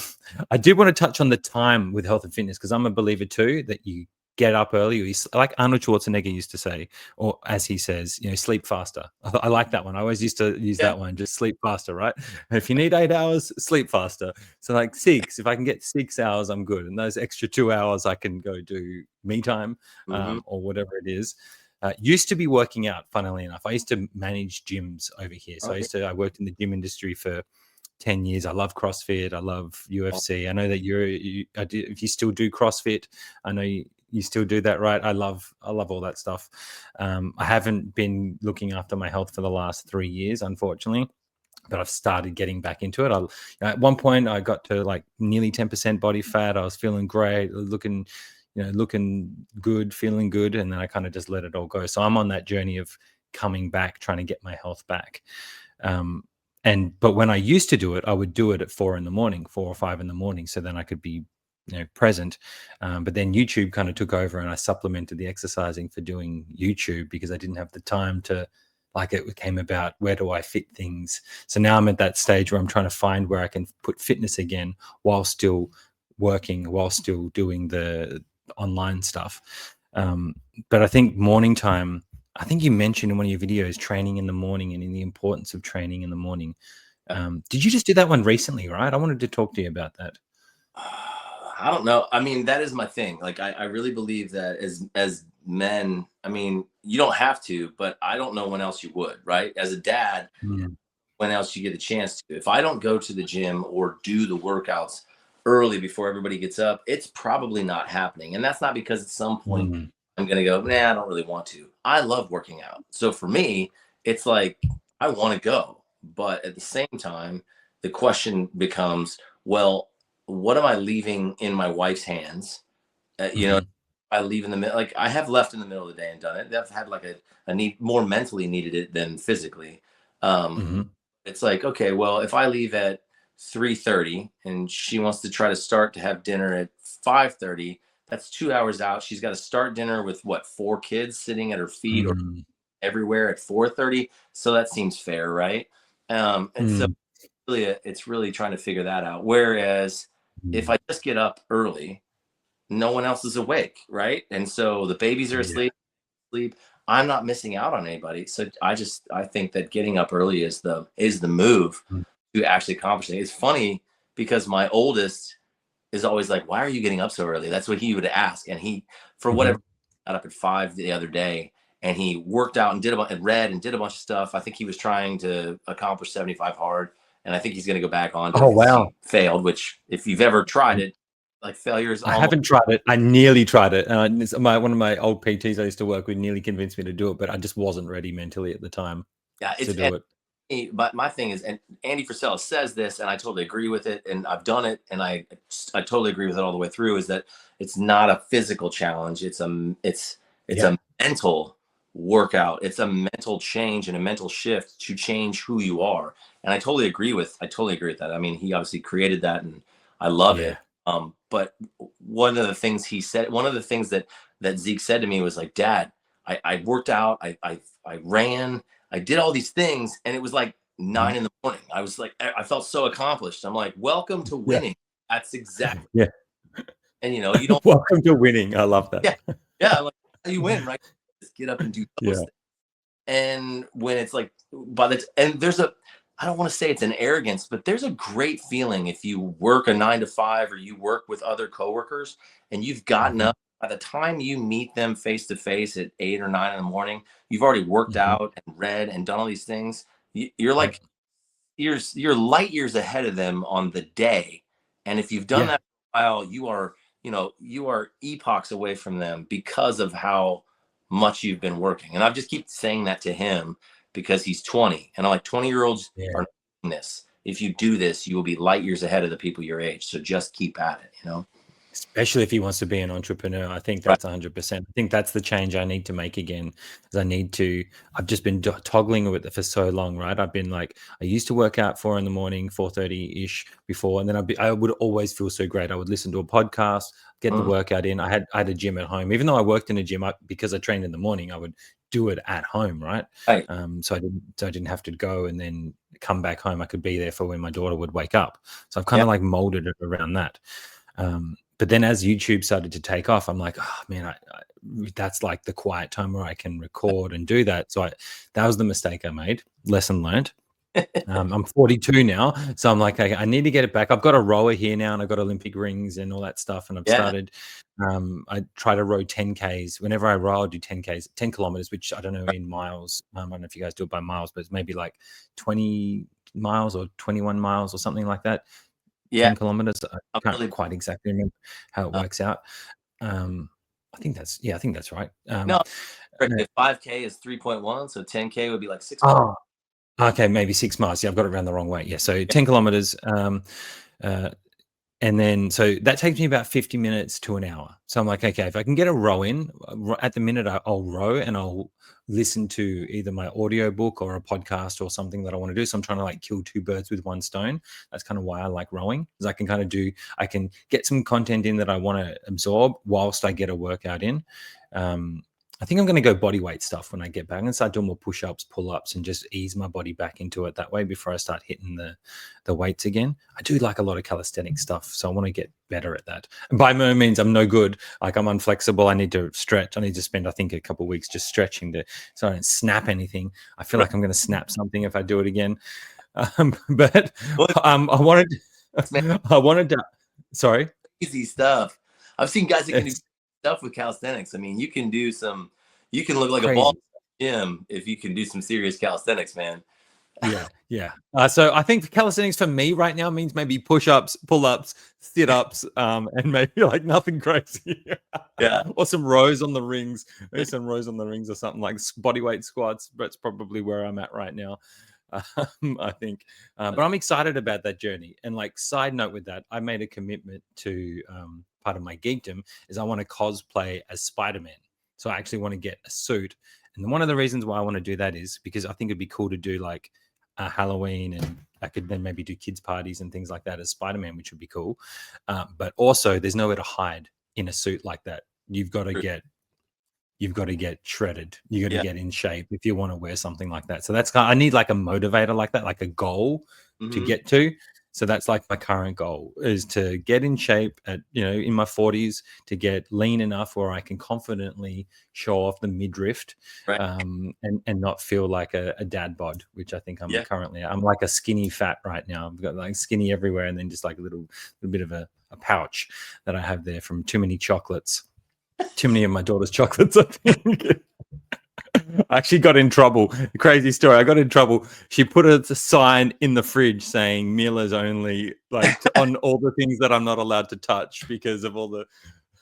I did want to touch on the time with health and fitness, because I'm a believer too that you get up early. Like Arnold Schwarzenegger used to say, or as he says, sleep faster. I like that one. I always used to use Yeah. that one. Just sleep faster, right? If you need 8 hours, sleep faster. So like 6, if I can get 6 hours, I'm good. And those extra 2 hours, I can go do me time, Mm-hmm. or whatever it is. Used to be working out, funnily enough. I used to manage gyms over here. So Okay. I worked in the gym industry for 10 years. I love CrossFit. I love UFC. I know that if you still do CrossFit, I know you still do that, right? I love all that stuff. I haven't been looking after my health for the last 3 years, unfortunately. but I've started getting back into it. At one point I got to like nearly 10% body fat. I was feeling great, looking good, feeling good. And then I kind of just let it all go. So I'm on that journey of coming back, trying to get my health back. But when I used to do it, I would do it at 4 or 5 in the morning. So then I could be, present. But then YouTube kind of took over and I supplemented the exercising for doing YouTube because I didn't have the time to, like, it came about, where do I fit things? So now I'm at that stage where I'm trying to find where I can put fitness again while still working, while still doing the online stuff. But I think morning time, I think you mentioned in one of your videos, training in the morning and in the importance of training in the morning. Did you just do that one recently, right? I wanted to talk to you about that. I don't know. I mean, that is my thing. Like, I really believe that as men, I mean, you don't have to, but I don't know when else you would, right? As a dad, Mm, when else you get a chance to. If I don't go to the gym or do the workouts early before everybody gets up, it's probably not happening. And that's not because at some point mm, I'm going to go, nah, I don't really want to. I love working out. So for me, it's like, I want to go. But at the same time, the question becomes, well, what am I leaving in my wife's hands? mhm, I leave in the middle, like I have left in the middle of the day and done it. I've had like a need, more mentally needed it than physically. Um, mhm, it's like, okay, well, if I leave at 3:30 and she wants to try to start to have dinner at 5:30, that's 2 hours out. She's got to start dinner with what, four kids sitting at her feet or mm, everywhere at 4:30. So that seems fair, right? And so mm, really, it's really trying to figure that out. Whereas if mm. I just get up early, no one else is awake, right? And so the babies are Yeah. asleep. I'm not missing out on anybody. So I think that getting up early is the move Mm, to actually accomplish it. It's funny because my oldest is always like, "Why are you getting up so early?" That's what he would ask, and he, for whatever, mhm. got up at 5 the other day, and he worked out and did a bunch and read and did a bunch of stuff. I think he was trying to accomplish 75 hard, and I think he's going to go back onto it Oh, because wow. he failed. Which, if you've ever tried it, like failure is I almost, haven't tried it. I nearly tried it. One of my old PTs I used to work with nearly convinced me to do it, but I just wasn't ready mentally at the time yeah, to it's. do it. But my thing is, and Andy Frisella says this, and I totally agree with it, and I've done it, and I totally agree with it all the way through. Is that it's not a physical challenge; it's Yeah. a mental workout. It's a mental change and a mental shift to change who you are. And I totally agree with that. I mean, he obviously created that, and I love Yeah. it. But one of the things he said, one of the things that Zeke said to me was like, "Dad, I worked out, I ran." I did all these things, and it was like Mhm. 9 in the morning. I was like, I felt so accomplished. I'm like, welcome to Yeah. winning. That's exactly. Yeah. And you don't. Welcome to winning. I love that. Yeah, yeah. Like, how you win, right? Just get up and do those Yeah. things. And when it's like, and there's I don't want to say it's an arrogance, but there's a great feeling if you work a 9 to 5 or you work with other coworkers and you've gotten Mhm, up. By the time you meet them face to face at 8 or 9 in the morning, you've already worked mhm. out and read and done all these things. You're Yep. like you're light years ahead of them on the day. And if you've done Yeah. that for a while, you are epochs away from them because of how much you've been working. And I just keep saying that to him because he's 20. And I'm like, 20-year-olds Yeah. are not doing this. If you do this, you will be light years ahead of the people your age. So just keep at it. Especially if he wants to be an entrepreneur. I think Right. that's 100%. I think that's the change I need to make again. Is I've just been toggling with it for so long, right? I've been like, I used to work out 4 in the morning, 4:30 ish before, and then I would always feel so great. I would listen to a podcast, get the Mhm. workout in. I had a gym at home, even though I worked in a gym. Because I trained in the morning, I would do it at home, right? Right. So I didn't have to go and then come back home. I could be there for when my daughter would wake up. So I've kind Yeah. of like molded it around that. But then as YouTube started to take off, I'm like, oh man, that's like the quiet time where I can record and do that. That was the mistake I made. Lesson learned. I'm 42 now, so I'm like, I need to get it back. I've got a rower here now, and I've got Olympic rings and all that stuff. And I've Yeah. started. I try to row 10Ks. Whenever I row, I do 10Ks, 10 kilometers, which I don't know in miles. I don't know if you guys do it by miles, but it's maybe like 20 miles or 21 miles or something like that. Yeah. 10 kilometers. I I'm can't really quite exactly remember how it uh, works out. Um, I think that's right. no, correct. If 5K is 3.1, so 10K would be like 6. Oh, Okay, maybe 6 miles. Yeah, I've got it around the wrong way. Yeah, so 10 kilometers. Uh, and then so that takes me about 50 minutes to an hour. So I'm like, okay, if I can get a row in at the minute, I'll row and I'll listen to either my audio book or a podcast or something that I want to do. So I'm trying to like kill two birds with one stone. That's kind of why I like rowing, because I can get some content in that I want to absorb whilst I get a workout in. I think I'm going to go body weight stuff when I get back and start doing more push-ups, pull-ups, and just ease my body back into it that way before I start hitting the weights again. I do like a lot of calisthenic stuff, so I want to get better at that. And by no means I'm no good. Like, I'm unflexible. I need to stretch. I need to spend, I think, a couple of weeks just stretching so I don't snap anything. I feel like I'm going to snap something if I do it again. But Well, I wanted, man, I wanted to. Sorry. easy stuff. I've seen guys that can do It's stuff with calisthenics. I mean, you can look like a ball crazy. gym if you can do some serious calisthenics, man. Yeah. So I think calisthenics for me right now means maybe push-ups, pull-ups, sit-ups, and maybe like nothing crazy, Yeah. or some rows on the rings, maybe some rows on the rings or something like body weight squats. That's probably where I'm at right now. I think, but I'm excited about that journey. And like, side note with that, I made a commitment to part of my geekdom is I want to cosplay as Spider-Man. So I actually want to get a suit. And one of the reasons why I want to do that is because I think it'd be cool to do like Halloween, and I could then maybe do kids parties and things like that as Spider-Man, which would be cool. But also, there's nowhere to hide in a suit like that. You've got to get shredded. You got to Yeah. get in shape if you want to wear something like that. So I need like a motivator like that, like a goal to Mhm. get to. So that's like my current goal, is to get in shape at, in my 40s, to get lean enough where I can confidently show off the midriff, Right. and not feel like a dad bod, which I think I'm Yeah. currently. I'm like a skinny fat right now. I've got like skinny everywhere, and then just like a little bit of a pouch that I have there from too many chocolates. Too many of my daughter's chocolates, I think. I actually got in trouble. Crazy story. I got in trouble. She put a sign in the fridge saying Mila's only, like, on all the things that I'm not allowed to touch because of all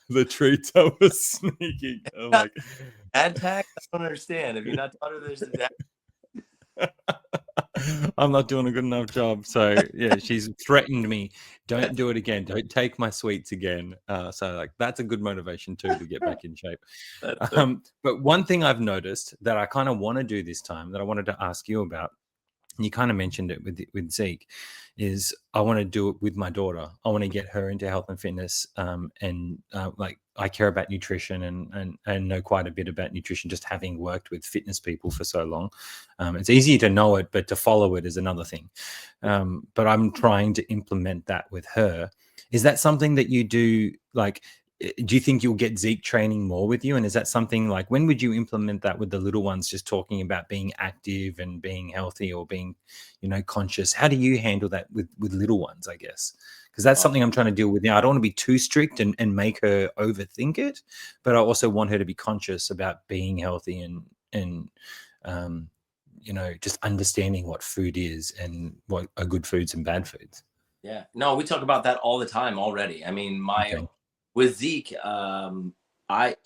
the treats I was sneaking. I'm like, Dad tag? I don't understand. Have you not taught her there's a dad? I'm not doing a good enough job. So yeah, she's threatened me. Don't do it again. Don't take my sweets again. So like, that's a good motivation too, to get back in shape. That's so But one thing I've noticed that I kind of want to do this time, that I wanted to ask you about, and you kind of mentioned it with Zeke, is I want to do it with my daughter. I want to get her into health and fitness, and like, I care about nutrition, and know quite a bit about nutrition, just having worked with fitness people for so long. It's easy to know it, but to follow it is another thing. But I'm trying to implement that with her. Is that something that you do? Like, do you think you'll get Zeke training more with you? And is that something like, when would you implement that with the little ones, just talking about being active and being healthy, or being, conscious? How do you handle that with little ones, I guess? Because that's something I'm trying to deal with now. I don't want to be too strict and make her overthink it, but I also want her to be conscious about being healthy, and um, just understanding what food is and what are good foods and bad foods. yeah. No, we talk about that all the time already. I mean, my Okay. with Zeke, I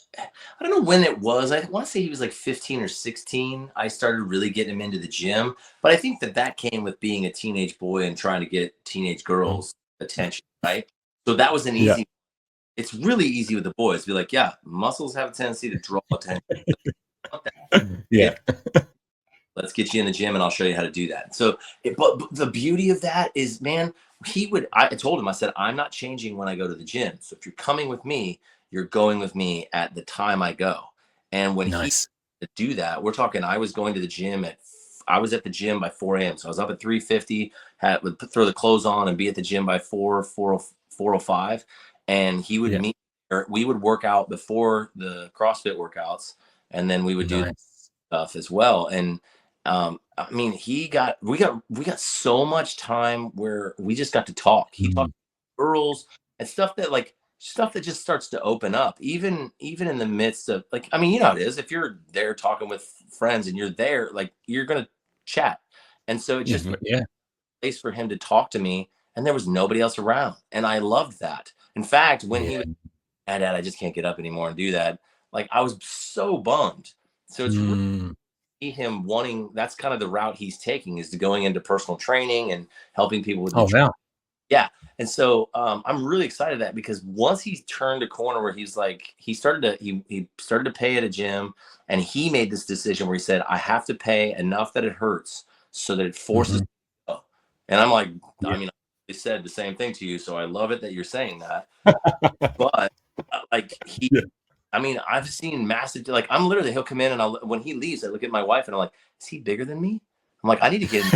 don't know when it was. I want to say he was like 15 or 16. I started really getting him into the gym, but I think that came with being a teenage boy and trying to get teenage Mm. girls' attention, right? So that was an Yeah. easy. It's really easy with the boys. Be like, yeah, muscles have a tendency to draw attention. Yeah. Let's get you in the gym and I'll show you how to do that. So, but the beauty of that is, man, I told him, I said, I'm not changing when I go to the gym. So if you're coming with me, you're going with me at the time I go. And when he Nice. do that, we're talking, I was at the gym by 4 a.m. So I was up at 3:50, would throw the clothes on and be at the gym by 4:05. And he would Yeah. meet, or we would work out before the CrossFit workouts. And then we would do Nice. stuff as well. And I mean, we got so much time where we just got to talk. He talked Mm. to girls and stuff that just starts to open up, even in the midst of, like, I mean, you know how it is. If you're there talking with friends and you're there, like, you're gonna chat. And so it Yeah, just made yeah. a place for him to talk to me, and there was nobody else around. And I loved that. In fact, when he Yeah. was, Dad, I just can't get up anymore and do that. Like, I was so bummed. So it's Mm. see him wanting, that's kind of the route he's taking, is to going into personal training and helping people with Oh, nutrition. wow. Yeah. And so I'm really excited that, because once he turned a corner where he's like, he started to pay at a gym, and he made this decision where he said, I have to pay enough that it hurts so that it forces Mhm. me to go. And I'm like, Yeah. I mean, I said the same thing to you. So I love it that you're saying that. But like Yeah. I mean, I've seen massive, like, I'm literally, he'll come in and when he leaves, I look at my wife and I'm like, is he bigger than me? I'm like, I need to get him.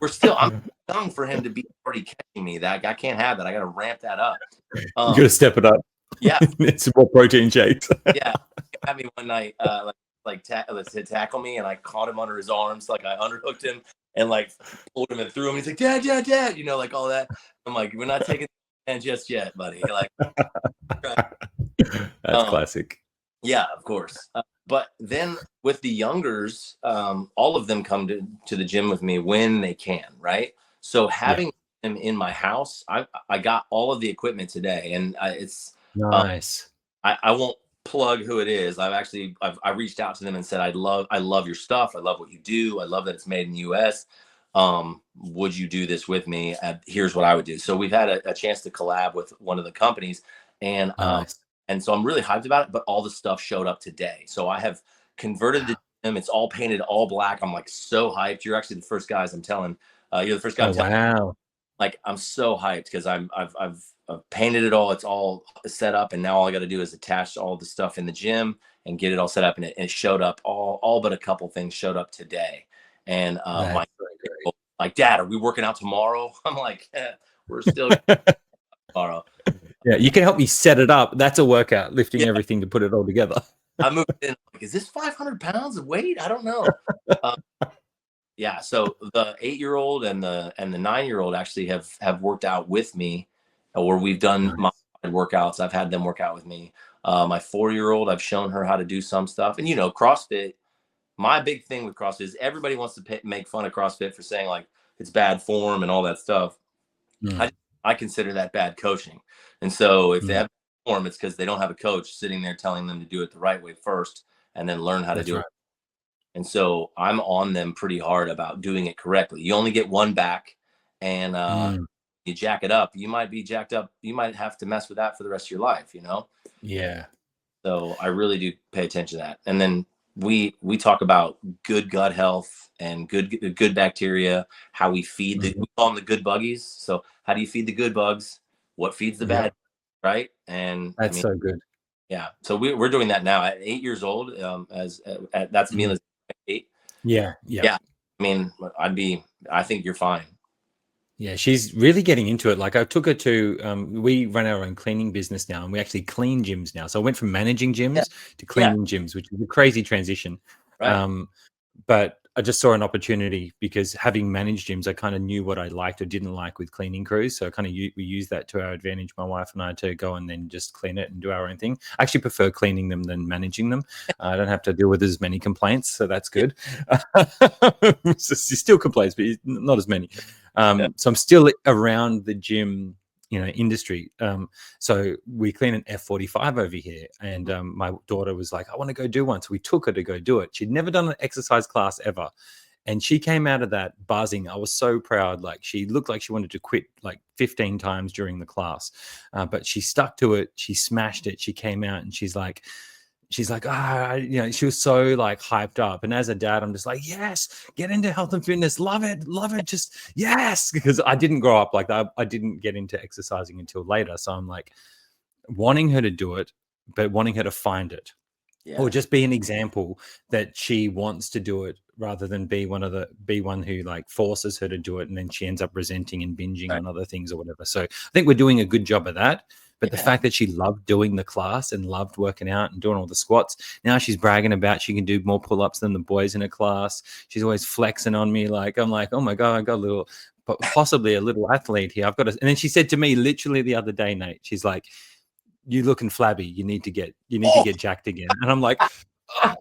I'm young for him to be already catching me. That I can't have that. I got to ramp that up. You got to step it up. Yeah. It's more protein shakes. Yeah. He had me one night, to tackle me, and I caught him under his arms. Like, I underhooked him and like pulled him and threw him. He's like, dad, dad, dad, like all that. I'm like, we're not taking the just yet, buddy. Like, That's classic. yeah, of course. But then with the youngers, all of them come to the gym with me when they can, right? So having them in my house, I got all of the equipment today, and it's Nice. I won't plug who it is. I reached out to them and said, I love your stuff. I love what you do. I love that it's made in the U.S. Would you do this with me? Here's what I would do. So we've had a chance to collab with one of the companies, and Nice. and so I'm really hyped about it. But all the stuff showed up today, so I have converted the gym. It's all painted all black. I'm like so hyped. You're actually the first guys I'm telling. You're the first guy Oh, I'm telling. wow. Like, I'm so hyped because I've painted it all. It's all set up, and now all I got to do is attach all the stuff in the gym and get it all set up. And it showed up, all but a couple things showed up today. And my That's so like, Dad, are we working out tomorrow? I'm like, we're still great. tomorrow. Yeah, you can help me set it up. That's a workout, lifting Yeah, everything to put it all together. I moved in. Like, is this 500 pounds of weight? I don't know. Yeah, so the 8-year-old and the 9-year-old actually have worked out with me, or we've done Nice. my workouts. I've had them work out with me. My 4-year-old, I've shown her how to do some stuff. And CrossFit, my big thing with CrossFit is everybody wants to make fun of CrossFit for saying like it's bad form and all that stuff. Mm, I consider that bad coaching. And so if they mm, have form, it's because they don't have a coach sitting there telling them to do it the right way first and then learn how to that's do right. it. And so I'm on them pretty hard about doing it correctly. You only get one back, and Mm, you jack it up. You might be jacked up. You might have to mess with that for the rest of your life. yeah. So I really do pay attention to that. And then we talk about good gut health and good bacteria, how we feed Mhm. we call them the good buggies. So how do you feed the good bugs? What feeds the Yep. bad, right? And I That's mean, so good. yeah. So we're doing that now at 8 years old. That's Mm, Mila's 8. yeah. Yeah. Yeah. I mean, I think you're fine. Yeah, she's really getting into it. Like I took her to, we run our own cleaning business now, and we actually clean gyms now. So I went from managing Yeah. gyms to Yeah. cleaning gyms, which is a crazy transition. Right. Um, but I just saw an opportunity because having managed gyms, I kind of knew what I liked or didn't like with cleaning crews. So kind of we use that to our advantage, my wife and I, to go and then just clean it and do our own thing. I actually prefer cleaning them than managing them. I don't have to deal with as many complaints, so that's good. So she still complains, but not as many. Yeah. So I'm still around the gym, industry. So we clean an F45 over here, and my daughter was like, I want to go do one. So we took her to go do it. She'd never done an exercise class ever. And she came out of that buzzing. I was so proud. Like, she looked like she wanted to quit like 15 times during the class, but she stuck to it. She smashed it. She came out and she's like, she was so like hyped up. And as a dad, I'm just like, yes, get into health and fitness. Love it. Just yes. Because I didn't grow up like that. I didn't get into exercising until later. So I'm like wanting her to do it, but wanting her to find it, Yeah. or just be an example that she wants to do it rather than be one who like forces her to do it. And then she ends up resenting and binging Right. on other things or whatever. So I think we're doing a good job of that. But the Yeah. fact that she loved doing the class and loved working out and doing all the squats, now she's bragging about she can do more pull-ups than the boys in her class. She's always flexing on me. Like, I'm like, oh my God, I got possibly a little athlete here. And then she said to me literally the other day, Nate, she's like, you looking flabby. You need to get jacked again. And I'm like, oh,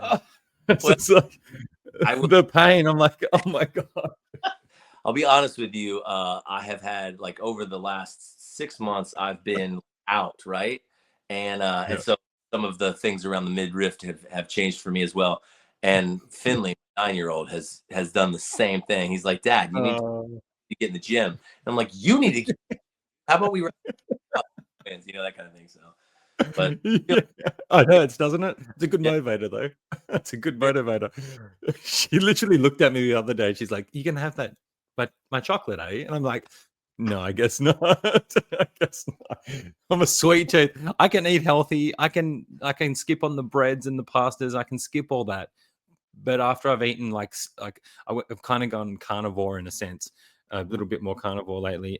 oh. It's Well, just like the pain. I'm like, oh my God. I'll be honest with you. I have had, like, over the last 6 months, I've been out, right? And Yeah. so some of the things around the midriff have changed for me as well. And Finley, my 9-year-old, has done the same thing. He's like, Dad, you need Oh. to get in the gym. And I'm like, you need to get, how about we run fans, that kind of thing. So, but Yeah, it hurts, doesn't it? It's a good yeah, motivator, though. It's a good motivator. She literally looked at me the other day. She's like, "You can have that, but my chocolate, eh?" And I'm like, "No, I guess not. I guess not. I'm a sweet tooth. I can eat healthy. I can skip on the breads and the pastas. I can skip all that. But after I've eaten like I've kind of gone carnivore in a sense, a little bit more carnivore lately,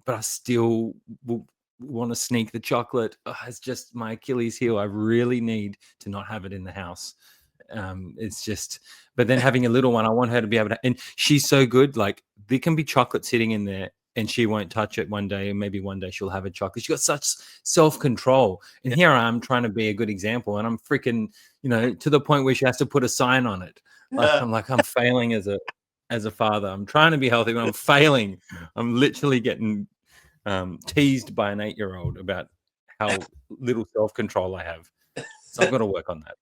but I still will want to sneak the chocolate. It's just my Achilles heel. I really need to not have it in the house. It's just, but then having a little one, I want her to be able to, and she's so good. Like there can be chocolate sitting in there and she won't touch it one day, and maybe one day she'll have a chocolate. She's got such self-control. And here I am trying to be a good example, and I'm freaking, to the point where she has to put a sign on it. Like I'm failing as a father. I'm trying to be healthy, but I'm failing. I'm literally getting teased by an 8-year-old about how little self-control I have. So I've got to work on that.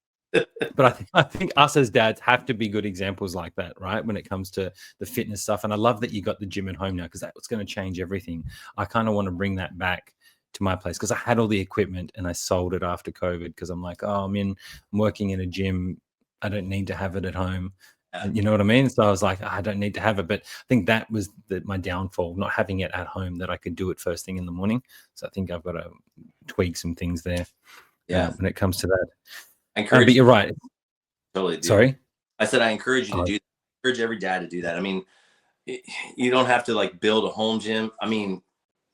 But I think us as dads have to be good examples like that, right? When it comes to the fitness stuff. And I love that you got the gym at home now, because that's going to change everything. I kind of want to bring that back to my place, because I had all the equipment and I sold it after COVID, because I'm like, oh, I'm working in a gym. I don't need to have it at home. And you know what I mean? So I was like, I don't need to have it. But I think that was my downfall, not having it at home, that I could do it first thing in the morning. So I think I've got to tweak some things there when it comes to that. But you're right. Totally do. Sorry? I said I encourage you to do that. I encourage every dad to do that. I mean, you don't have to like build a home gym. I mean,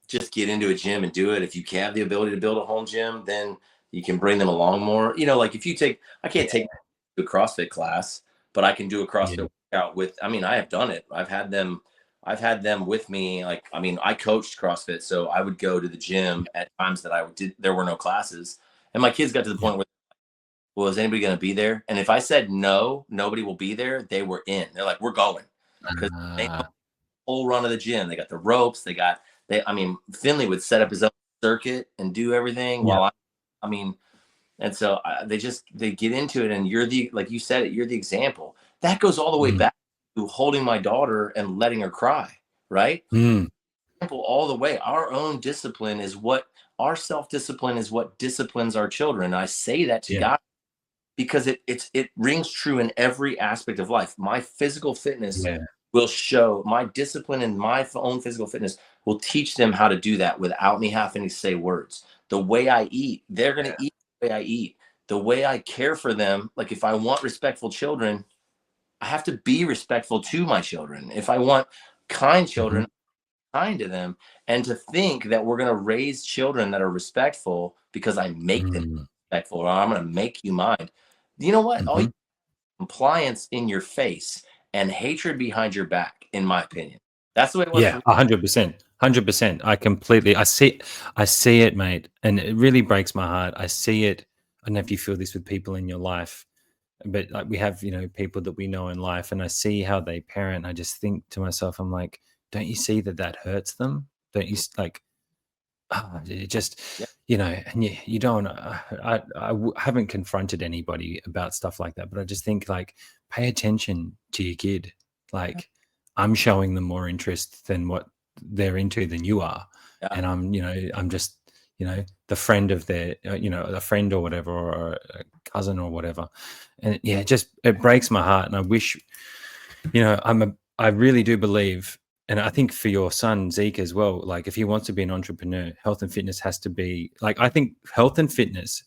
just get into a gym and do it. If you have the ability to build a home gym, then you can bring them along more. Like if you I can't take a CrossFit class, but I can do a CrossFit workout with, I mean, I have done it. I've had them with me. Like, I mean, I coached CrossFit, so I would go to the gym at times that there were no classes. And my kids got to the point where, well, is anybody going to be there? And if I said no, nobody will be there, they were in. They're like, we're going. Because they know the whole run of the gym. They got the ropes. I mean, Finley would set up his own circuit and do everything while and so they get into it, and you're like you said, you're the example. That goes all the way back to holding my daughter and letting her cry, right? Example all the way. Our self-discipline is what disciplines our children. I say that to God, because it rings true in every aspect of life. My physical fitness will show, my discipline and my own physical fitness will teach them how to do that without me having to say words. The way I eat, they're going to eat the way I eat. The way I care for them, like if I want respectful children, I have to be respectful to my children. If I want kind children, kind to them. And to think that we're going to raise children that are respectful because I make them respectful, or I'm going to make you mine. You know what? All compliance in your face and hatred behind your back, in my opinion. That's the way it was. Yeah, 100%. 100%. I see it, mate. And it really breaks my heart. I see it. I don't know if you feel this with people in your life, but like we have, people that we know in life, and I see how they parent. I just think to myself, I'm like, don't you see that hurts them? Don't you like, it just, and you don't, haven't confronted anybody about stuff like that, but I just think like, pay attention to your kid. Like I'm showing them more interest than what they're into than you are. And I'm just, the friend of their, a friend or whatever, or a cousin or whatever. And it breaks my heart. And I wish, I really do believe, and I think for your son, Zeke, as well, like if he wants to be an entrepreneur, health and fitness has to be like, I think health and fitness,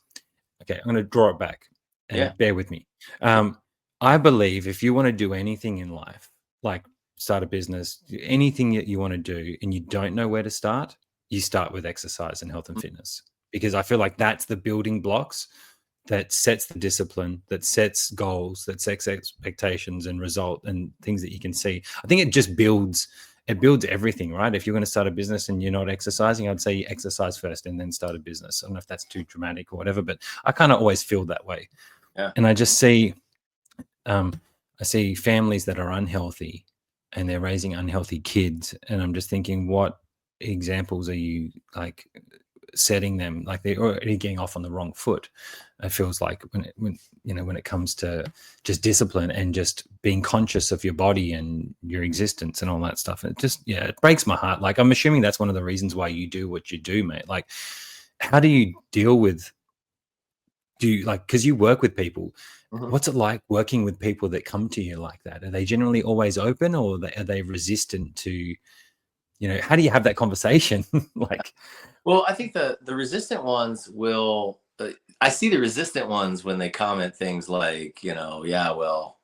okay, I'm going to draw it back and bear with me. I believe if you want to do anything in life, like start a business, anything that you want to do, and you don't know where to start, you start with exercise and health and fitness, because I feel like that's the building blocks that sets the discipline, that sets goals, that sets expectations and result and things that you can see. I think it just builds everything, right? If you're going to start a business and you're not exercising, I'd say you exercise first and then start a business. I don't know if that's too dramatic or whatever, but I kind of always feel that way. And I just see, I see families that are unhealthy and they're raising unhealthy kids. And I'm just thinking, what examples are you like setting them, like they're already getting off on the wrong foot. It feels like when it comes to just discipline and just being conscious of your body and your existence and all that stuff. It just, it breaks my heart. Like, I'm assuming that's one of the reasons why you do what you do, mate. Like, how do you deal with, because you work with people, what's it like working with people that come to you like that? Are they generally always open, or are they resistant to, how do you have that conversation? Like, well, I think the resistant ones will, I see the resistant ones when they comment things like, yeah, well,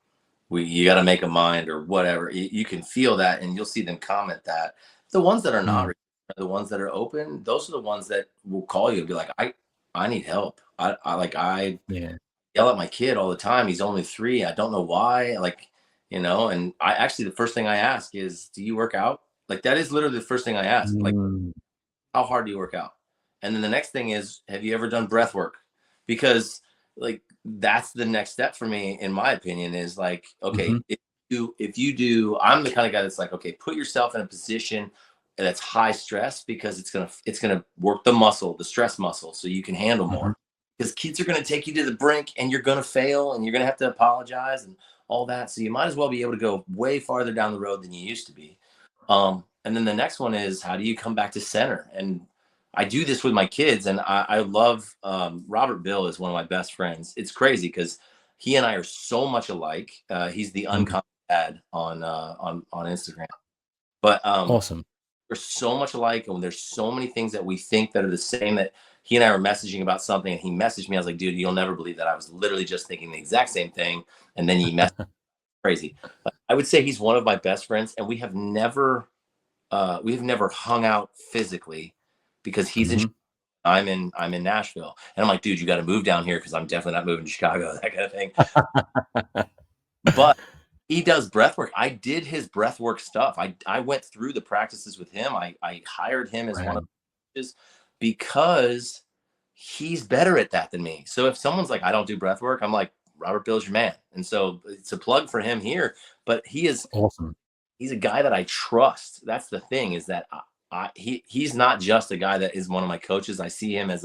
you got to make a mind or whatever. You can feel that, and you'll see them comment that. The ones that are not, the ones that are open, those are the ones that will call you and be like, I need help. I yell at my kid all the time. He's only 3. I don't know why. And I actually, the first thing I ask is, do you work out? Like, that is literally the first thing I ask. Like, how hard do you work out? And then the next thing is, have you ever done breath work? Because like, that's the next step for me, in my opinion, is like, okay, if you do, I'm the kind of guy that's like, okay, put yourself in a position that's high stress, because it's gonna work the stress muscle, so you can handle more. Because kids are gonna take you to the brink, and you're gonna fail, and you're gonna have to apologize and all that. So you might as well be able to go way farther down the road than you used to be. And then the next one is, how do you come back to center? And I do this with my kids, and I love Robert Bill is one of my best friends. It's crazy because he and I are so much alike. He's the uncommon dad on Instagram. But awesome. we're so much alike, and there's so many things that we think that are the same, that he and I were messaging about something, and he messaged me. I was like, dude, you'll never believe that I was literally just thinking the exact same thing. And then he messaged crazy. But I would say he's one of my best friends, and we have never hung out physically, because he's in, I'm in Nashville, and I'm like, dude, you got to move down here, because I'm definitely not moving to Chicago, that kind of thing. But he does breath work. I did his breath work stuff. I went through the practices with him. I hired him as one of the coaches, because he's better at that than me. So if someone's like, I don't do breath work, I'm like, Robert Bill's your man. And so it's a plug for him here. But he is awesome. He's a guy that I trust. That's the thing, is that he's not just a guy that is one of my coaches. I see him as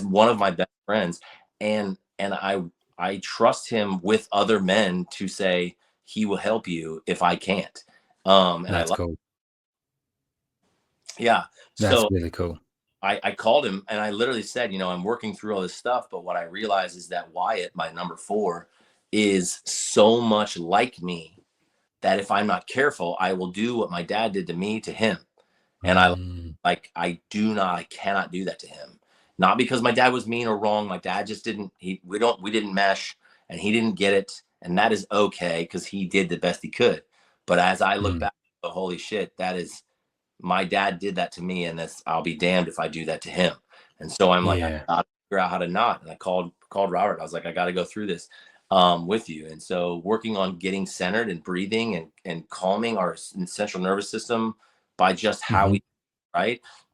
one of my best friends, and I trust him with other men to say he will help you if I can't. And that's cool. Yeah, that's really cool. I called him, and I literally said, I'm working through all this stuff, but what I realized is that Wyatt, my number 4, is so much like me that if I'm not careful, I will do what my dad did to me to him. And I cannot do that to him. Not because my dad was mean or wrong. My dad just we didn't mesh, and he didn't get it. And that is okay, because he did the best he could. But as I look back, holy shit, my dad did that to me, and I'll be damned if I do that to him. And so I'm like, I gotta figure out how to not. And I called Robert. I was like, I got to go through this with you. And so working on getting centered and breathing and calming our central nervous system by just how we,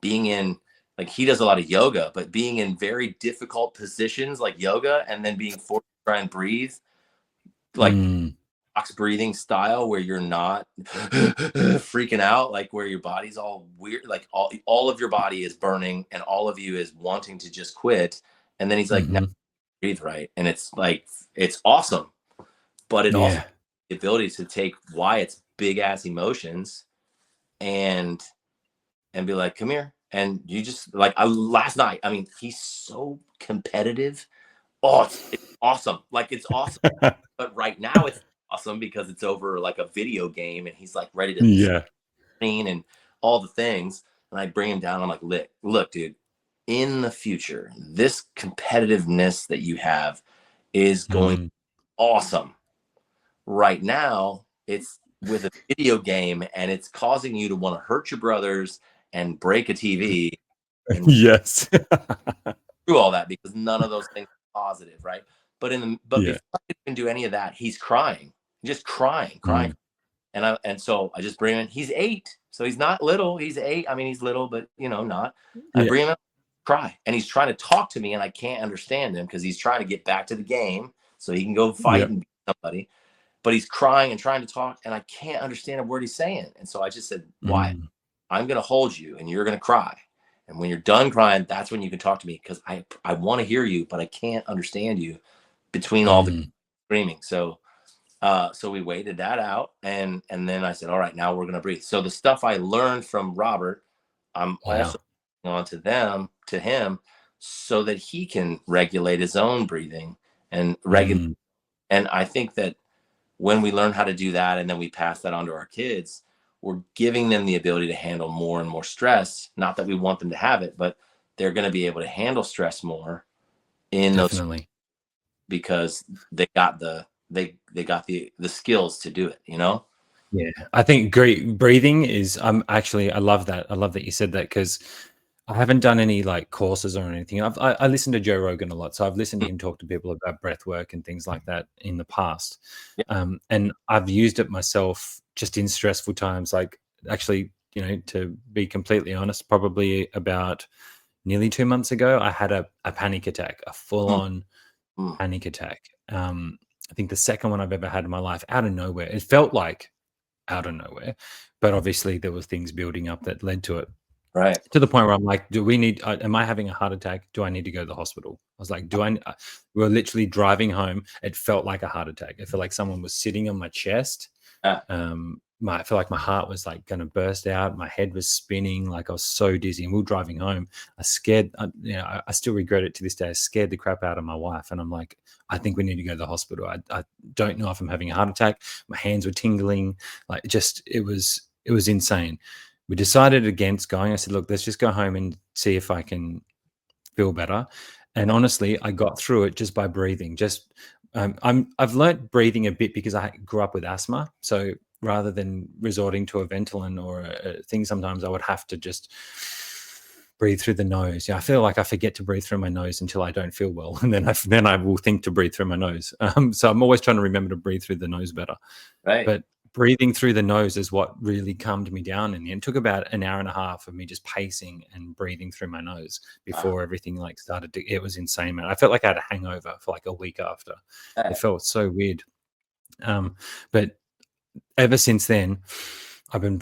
being in, like, he does a lot of yoga, but being in very difficult positions like yoga, and then being forced to try and breathe like box breathing style, where you're not freaking out, like where your body's all weird, like all of your body is burning, and all of you is wanting to just quit. And then he's like, no, breathe right. And it's like, it's awesome, but it also the ability to take Wyatt's big ass emotions and be like, come here. And you just like, last night, I mean, he's so competitive. Oh, it's awesome. Like, it's awesome. But right now it's awesome because it's over like a video game, and he's like ready to train and all the things. And I bring him down. I'm like, look, dude, in the future, this competitiveness that you have is going to be awesome. Right now, it's with a video game, and it's causing you to want to hurt your brothers and break a TV. And through all that, because none of those things are positive, right? But before I can do any of that, he's crying, just crying. And so I just bring him in. He's 8, so he's not little. He's 8. I mean, he's little, but not. I bring him in, cry, and he's trying to talk to me, and I can't understand him, because he's trying to get back to the game so he can go fight and beat somebody. But he's crying and trying to talk, and I can't understand a word he's saying. And so I just said, why? I'm going to hold you, and you're going to cry. And when you're done crying, that's when you can talk to me, because I want to hear you, but I can't understand you between all the Mm. screaming. So we waited that out, and then I said, all right, now we're gonna breathe. So the stuff I learned from Robert, I'm also Wow. on to him, so that he can regulate his own breathing and regulate. Mm. And I think that when we learn how to do that and then we pass that on to our kids, we're giving them the ability to handle more and more stress. Not that we want them to have it, but they're going to be able to handle stress more in those, Definitely. because they got the skills to do it, you know? Yeah, I think great breathing is. Actually, I love that. I love that you said that because I haven't done any like courses or anything. I listen to Joe Rogan a lot, so I've listened to Mm. him talk to people about breath work and things like that in the past, Yeah. and I've used it myself just in stressful times. Like actually, to be completely honest, probably about nearly 2 months ago, I had a panic attack, a full Mm, on mm. panic attack. I think the second one I've ever had in my life, out of nowhere. It felt like out of nowhere. But obviously, there was things building up that led to it. Right. To the point where I'm like, "Do we need? Am I having a heart attack? Do I need to go to the hospital?" I was like, "Do I?" We were literally driving home. It felt like a heart attack. It felt like someone was sitting on my chest. Yeah. I felt like my heart was like going to burst out. My head was spinning. Like I was so dizzy. And we were driving home. I scared. I still regret it to this day. I scared the crap out of my wife. And I'm like, I think we need to go to the hospital. I don't know if I'm having a heart attack. My hands were tingling. Like just it was insane. We decided against going. I said, look, let's just go home and see if I can feel better. And honestly, I got through it just by breathing. Just I've learnt breathing a bit because I grew up with asthma. So rather than resorting to a Ventolin or a thing, sometimes I would have to just breathe through the nose. Yeah, I feel like I forget to breathe through my nose until I don't feel well, and then I will think to breathe through my nose. So I'm always trying to remember to breathe through the nose better. Right. But breathing through the nose is what really calmed me down in the end. It took about an hour and a half of me just pacing and breathing through my nose Wow. before everything like started to. It was insane, man. I felt like I had a hangover for like a week after. It Yeah. felt so weird. But ever since then, I've been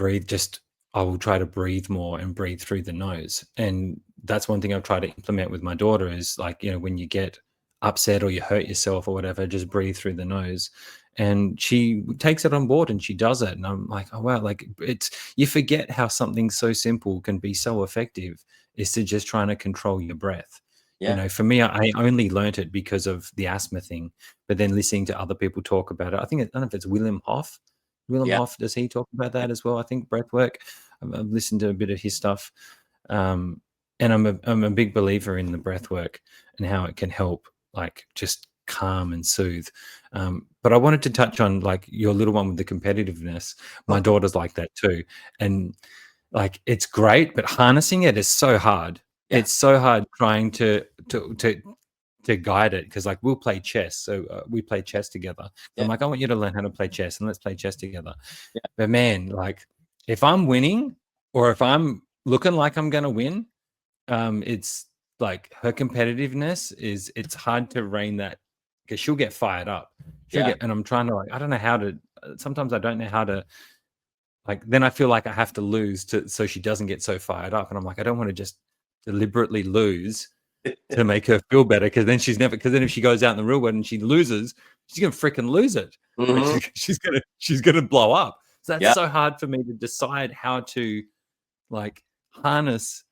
I will try to breathe more and breathe through the nose. And that's one thing I've tried to implement with my daughter is like, when you get upset or you hurt yourself or whatever, just breathe through the nose. And she takes it on board and she does it. And I'm like, oh wow, like you forget how something so simple can be so effective is to just trying to control your breath. Yeah. For me, I only learnt it because of the asthma thing, but then listening to other people talk about it, I don't know if it's Willem Hof. Willem Yeah. Hof, does he talk about that as well? I think breath work. I've listened to a bit of his stuff, um, and I'm a big believer in the breath work and how it can help, like just calm and soothe. But I wanted to touch on like your little one with the competitiveness. My daughter's like that too, and like it's great, but harnessing it is so hard. Yeah. It's so hard trying to guide it because like we'll play chess. So we play chess together. I'm Yeah. like, I want you to learn how to play chess and let's play chess together. Yeah. But man, like if I'm winning or if I'm looking like I'm gonna win, it's like her competitiveness it's hard to rein that because she'll get fired up. She'll Yeah. get, and I'm trying to like, I don't know how to. Sometimes I don't know how to like. Then I feel like I have to lose to so she doesn't get so fired up, and I'm like, I don't want to just deliberately lose to make her feel better because then because then if she goes out in the real world and she loses, she's gonna freaking lose it. Like Hmm. she's gonna blow up. So that's Yeah. so hard for me to decide how to like harness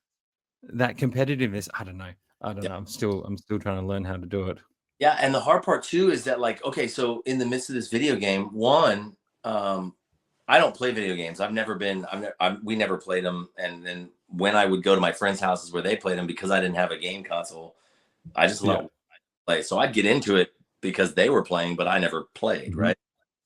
that competitiveness. I don't know. I don't Yeah. know. I'm still trying to learn how to do it. Yeah, and the hard part too is that, like, okay, so in the midst of this video game, um, I don't play video games. I've never been. We never played them. And then when I would go to my friends' houses where they played them, because I didn't have a game console, I just Yeah. let play. So I'd get into it because they were playing, but I never played. Mhm. Right.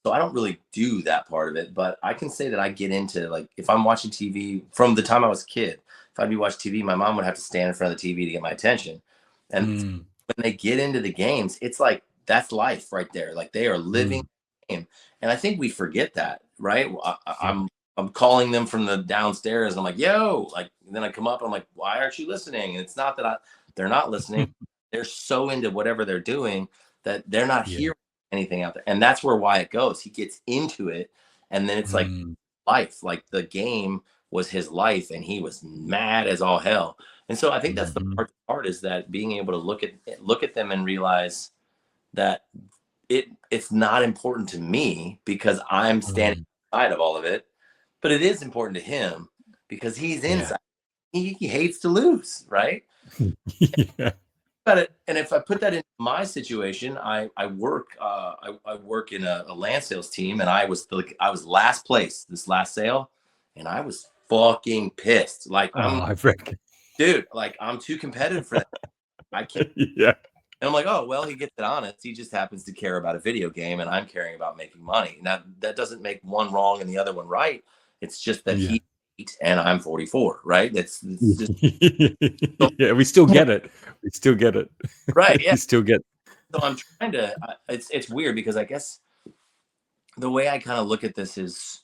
So I don't really do that part of it. But I can say that I get into, like, if I'm watching TV from the time I was a kid. If I'd be watching TV, my mom would have to stand in front of the TV to get my attention. And Mm, when they get into the games, it's like that's life right there. Like they are living mm, the game, and I think we forget that, right? yeah. I'm calling them from the downstairs. And I'm like, yo, like, and then I come up. And I'm like, why aren't you listening? And it's not that they're not listening. They're so into whatever they're doing that they're not Yeah. hearing anything out there. And that's where Wyatt goes. He gets into it, and then it's like Mm, life. Like the game was his life, and he was mad as all hell. And so I think that's the Mhm. part is that being able to look at them and realize that it's not important to me because I'm standing Mm. outside of all of it, but it is important to him because he's Yeah. inside. He hates to lose, right? Yeah. But and if I put that in my situation, I work I work in a land sales team, and I was last place this last sale, and I was fucking pissed. Like Oh, I reckon. dude, like I'm too competitive for that. I can't. Yeah. And I'm like, oh well, he gets it honest. He just happens to care about a video game, and I'm caring about making money. Now that doesn't make one wrong and the other one right. It's just that Yeah. he and I'm 44, right? It's just Yeah, we still get it. We still get it. right. Yeah. We still get. So I'm trying to. It's weird because I guess the way I kind of look at this is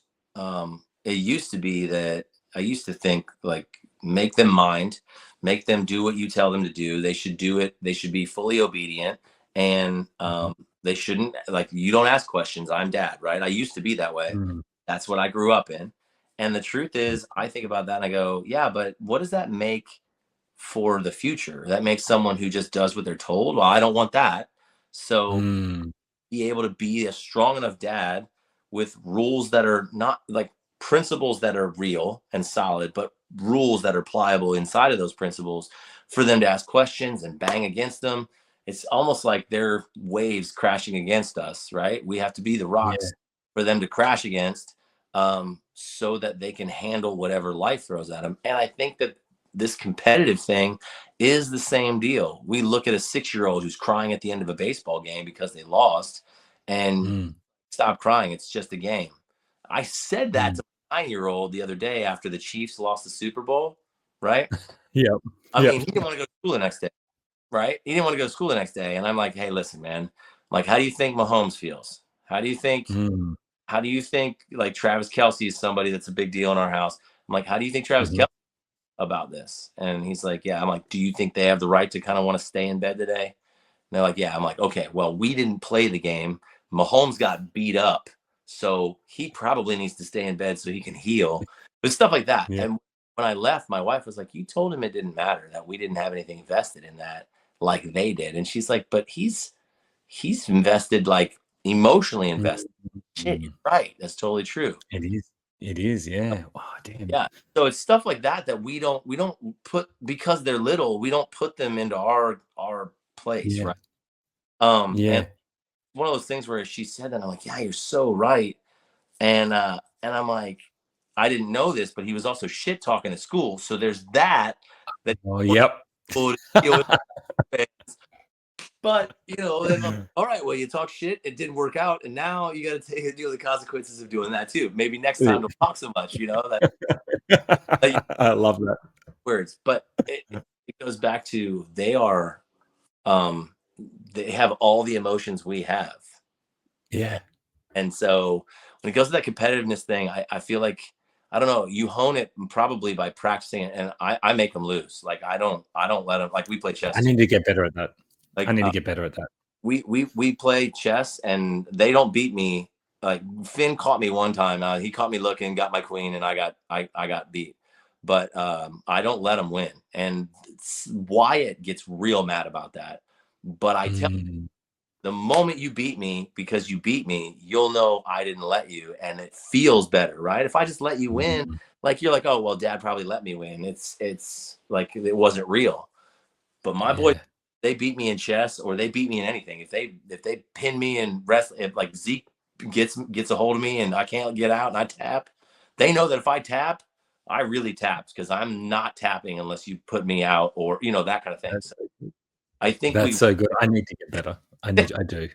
it used to be that I used to think like make them mind, make them do what you tell them to do. They should do it. They should be fully obedient, and Mhm. they shouldn't like you don't ask questions. I'm dad, right? I used to be that way. Mm. That's what I grew up in. And the truth is, I think about that and I go, yeah, but what does that make for the future? That makes someone who just does what they're told. Well, I don't want that. So Mm. be able to be a strong enough dad with rules that are not like principles that are real and solid, but rules that are pliable inside of those principles for them to ask questions and bang against them. It's almost like they're waves crashing against us, right? We have to be the Yeah. rocks for them to crash against, so that they can handle whatever life throws at them. And I think that this competitive thing is the same deal. We look at a 6-year old who's crying at the end of a baseball game because they lost, and Mm. stop crying. It's just a game. I said that Mm. to my 9-year-old the other day after the Chiefs lost the Super Bowl, right? Yep. I Yep. mean, he didn't want to go to school the next day, right? He didn't want to go to school the next day. And I'm like, hey, listen, man, like, how do you think Mahomes feels? How do you think, Mm. like Travis Kelce is somebody that's a big deal in our house? I'm like, how do you think Travis Mhm. Kelce about this? And he's like, yeah. I'm like, do you think they have the right to kind of want to stay in bed today? And they're like, yeah. I'm like, okay, well, we didn't play the game. Mahomes got beat up. So he probably needs to stay in bed so he can heal. But stuff like that. Yeah. And when I left, my wife was like, you told him it didn't matter, that we didn't have anything invested in that like they did. And she's like, but he's invested, like emotionally invested. Shit, you're Mm. right. That's totally true. It is. It is. Yeah. Oh, damn. Yeah. So it's stuff like that that we don't put because they're little, we don't put them into our place, Yeah. right? And Yeah. one of those things where she said that, I'm like, yeah, you're so right. And I'm like, I didn't know this, but he was also shit talking at school. So there's that Oh, yep. to deal with. But then I'm like, all right, well, you talk shit, it didn't work out, and now you got to deal with the consequences of doing that too. Maybe next time don't talk so much, that you I love that. words. But it goes back to um they have all the emotions we have. Yeah. And so when it goes to that competitiveness thing, I feel like I don't know, you hone it probably by practicing it, and I make them lose. Like I don't let them, like we play I chess. need to get better at that. I Like need to get better at that. we play chess, and they don't beat me. Like Finn caught me one time. He caught me looking, got my queen, and I got beat. But I don't let him win. And Wyatt gets real mad about that. But I tell Mm. the moment you beat me because you beat me, you'll know I didn't let you, and it feels better, right? If I just let you win, Mm. like you're like, oh well, Dad probably let me win. It's like it wasn't real. But my boys, Yeah. they beat me in chess, or they beat me in anything. If they pin me in wrestling, if like Zeke gets a hold of me and I can't get out and I tap, they know that if I tap, I really tapped, because I'm not tapping unless you put me out, or that kind of thing. That's So I think that's we so good. I need to get better. I do.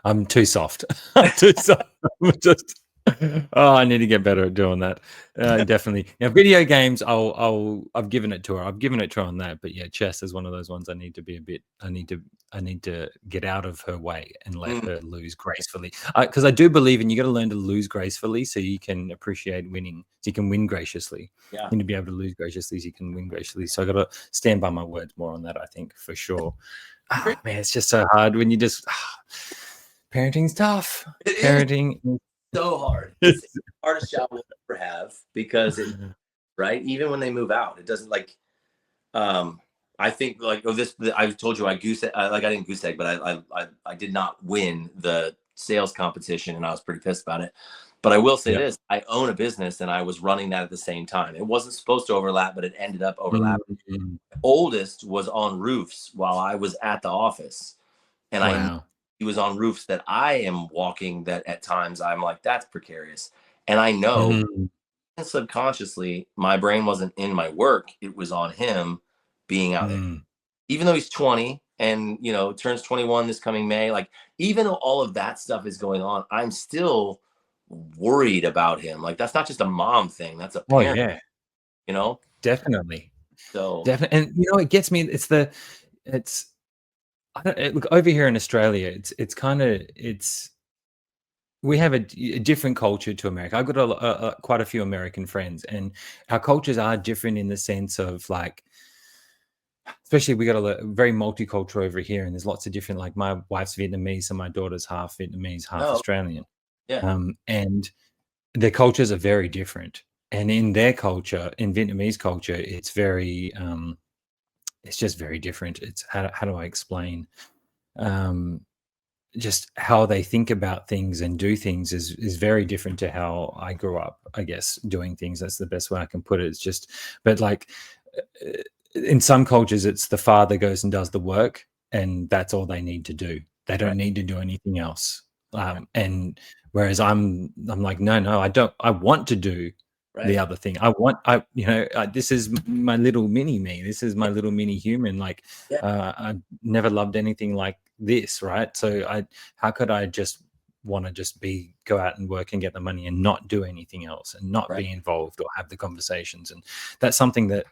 I'm too soft. I'm too soft. I'm just I need to get better at doing that. Definitely. Now, video games, I've given it to her. I've given it to her on that. But yeah, chess is one of those ones I need to be a bit. I need to get out of her way and let mm, her lose gracefully. Because I do believe in you got to learn to lose gracefully so you can appreciate winning. So you can win graciously. yeah. You need to be able to lose graciously so you can win graciously. So I got to stand by my words more on that. I think for sure. Man, it's just so hard when you just parenting's tough. It is. Parenting is so hard. It's the hardest job we'll ever have because it, right? Even when they move out, it doesn't like, I think like, I told you I like I didn't goose egg, but I did not win the sales competition and I was pretty pissed about it. But I will say this, I own a business and I was running that at the same time. It wasn't supposed to overlap, but it ended up overlapping. Mm-hmm. Oldest was on roofs while I was at the office. And I knew he was on roofs that I am walking that at times I'm like, that's precarious. And I know subconsciously my brain wasn't in my work. It was on him being out there. Even though he's 20 and, you know, turns 21 this coming May, like even though all of that stuff is going on, I'm still worried about him. Like that's not just a mom thing. That's a parent, you know? Definitely. So definitely. And you know, it gets me, look over here in Australia, we have a different culture to America. I've got quite a few American friends, and our cultures are different in the sense of like, especially we got a very multicultural over here, and there's lots of different, like my wife's Vietnamese, and my daughter's half Vietnamese, half Australian. And their cultures are very different. And in their culture, in Vietnamese culture, it's very, it's just very different. It's how do I explain? Just how they think about things and do things is very different to how I grew up, I guess, doing things. That's the best way I can put it. It's just, but like in some cultures, it's the father goes and does the work and that's all they need to do. They don't need to do anything else. And whereas I'm like, no, I want to do the other thing. This is my little mini me. This is my little mini human. Like, I never loved anything like this, right? So how could I just want to just go out and work and get the money and not do anything else and not be involved or have the conversations? And that's something that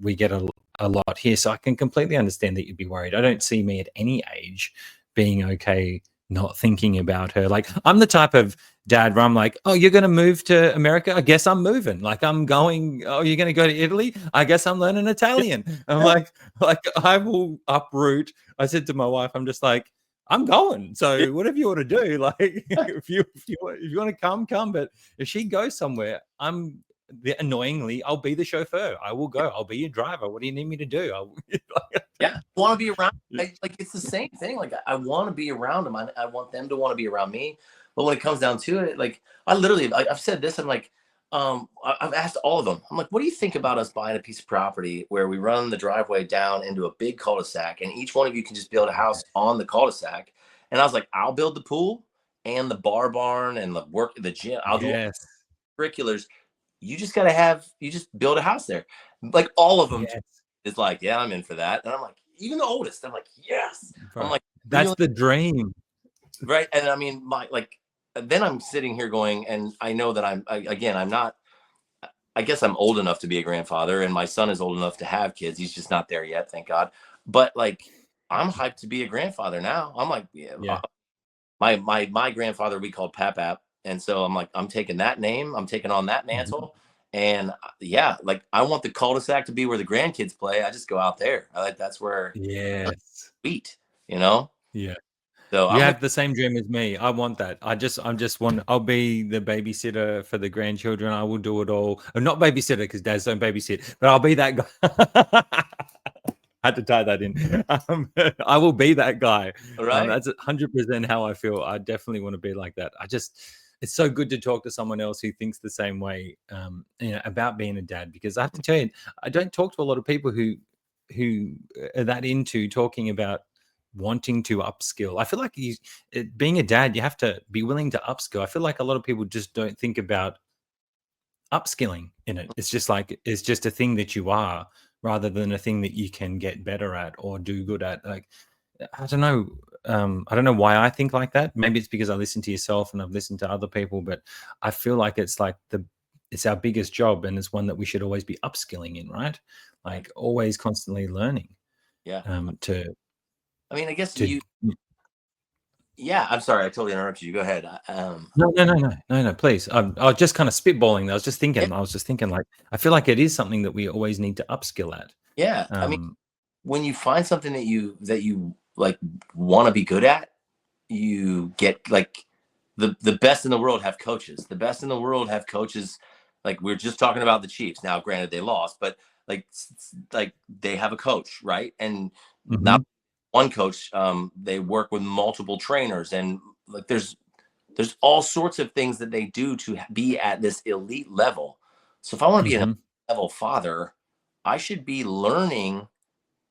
we get a lot here. So I can completely understand that you'd be worried. I don't see me at any age being okay not thinking about her. Like I'm the type of dad where I'm like, oh, you're going to move to America? I guess I'm moving. Like I'm going, oh, you're going to go to Italy? I guess I'm learning Italian. I'm like I will uproot. I said to my wife, I'm just like, I'm going. So whatever you want to do, like if you want to come. But if she goes somewhere, annoyingly, I'll be the chauffeur. I will go. I'll be your driver. What do you need me to do? I want to be around. Like it's the same thing. Like I want to be around them. I want them to want to be around me. But when it comes down to it, like I've said this. I'm like, I've asked all of them. I'm like, what do you think about us buying a piece of property where we run the driveway down into a big cul-de-sac, and each one of you can just build a house on the cul-de-sac? And I was like, I'll build the pool and the barn and the gym. I'll do curriculars. You just build a house there. Like all of them is like, yeah, I'm in for that. And I'm like, even the oldest, I'm like, yes. Bro, I'm like, that's the dream. Right. And I mean, then I'm sitting here going, and I know that I'm not, I guess I'm old enough to be a grandfather, and my son is old enough to have kids. He's just not there yet, thank God. But like, I'm hyped to be a grandfather now. I'm like, my grandfather we called Papap. And so I'm like, I'm taking that name. I'm taking on that mantle. And like I want the cul-de-sac to be where the grandkids play. I just go out there. That's where sweet, you know? Yeah. So you have the same dream as me. I want that. I just want, I'll be the babysitter for the grandchildren. I will do it all. I'm not babysitter because dads don't babysit, but I'll be that guy. I had to tie that in. I will be that guy. Right. That's 100% how I feel. I definitely want to be like that. It's so good to talk to someone else who thinks the same way, about being a dad, because I have to tell you, I don't talk to a lot of people who are that into talking about wanting to upskill. I feel like being a dad, you have to be willing to upskill. I feel like a lot of people just don't think about upskilling in it. It's just like, it's just a thing that you are, rather than a thing that you can get better at or do good at. Like, I don't know. I don't know why I think like that. Maybe it's because I listen to yourself and I've listened to other people, but I feel like it's like it's our biggest job, and it's one that we should always be upskilling in, right? Like always constantly learning. Yeah. I guess yeah, I'm sorry, I totally interrupted you. Go ahead. No, please. I was just kind of spitballing. I was just thinking, like, I feel like it is something that we always need to upskill at. Yeah. I mean, when you find something that you like want to be good at, you get like the best in the world have coaches. The best in the world have coaches. Like we're just talking about the Chiefs. Now, granted, they lost, but like they have a coach, right? And Hmm. not one coach. They work with multiple trainers, and like there's all sorts of things that they do to be at this elite level. So if I want to be an Hmm. level father, I should be learning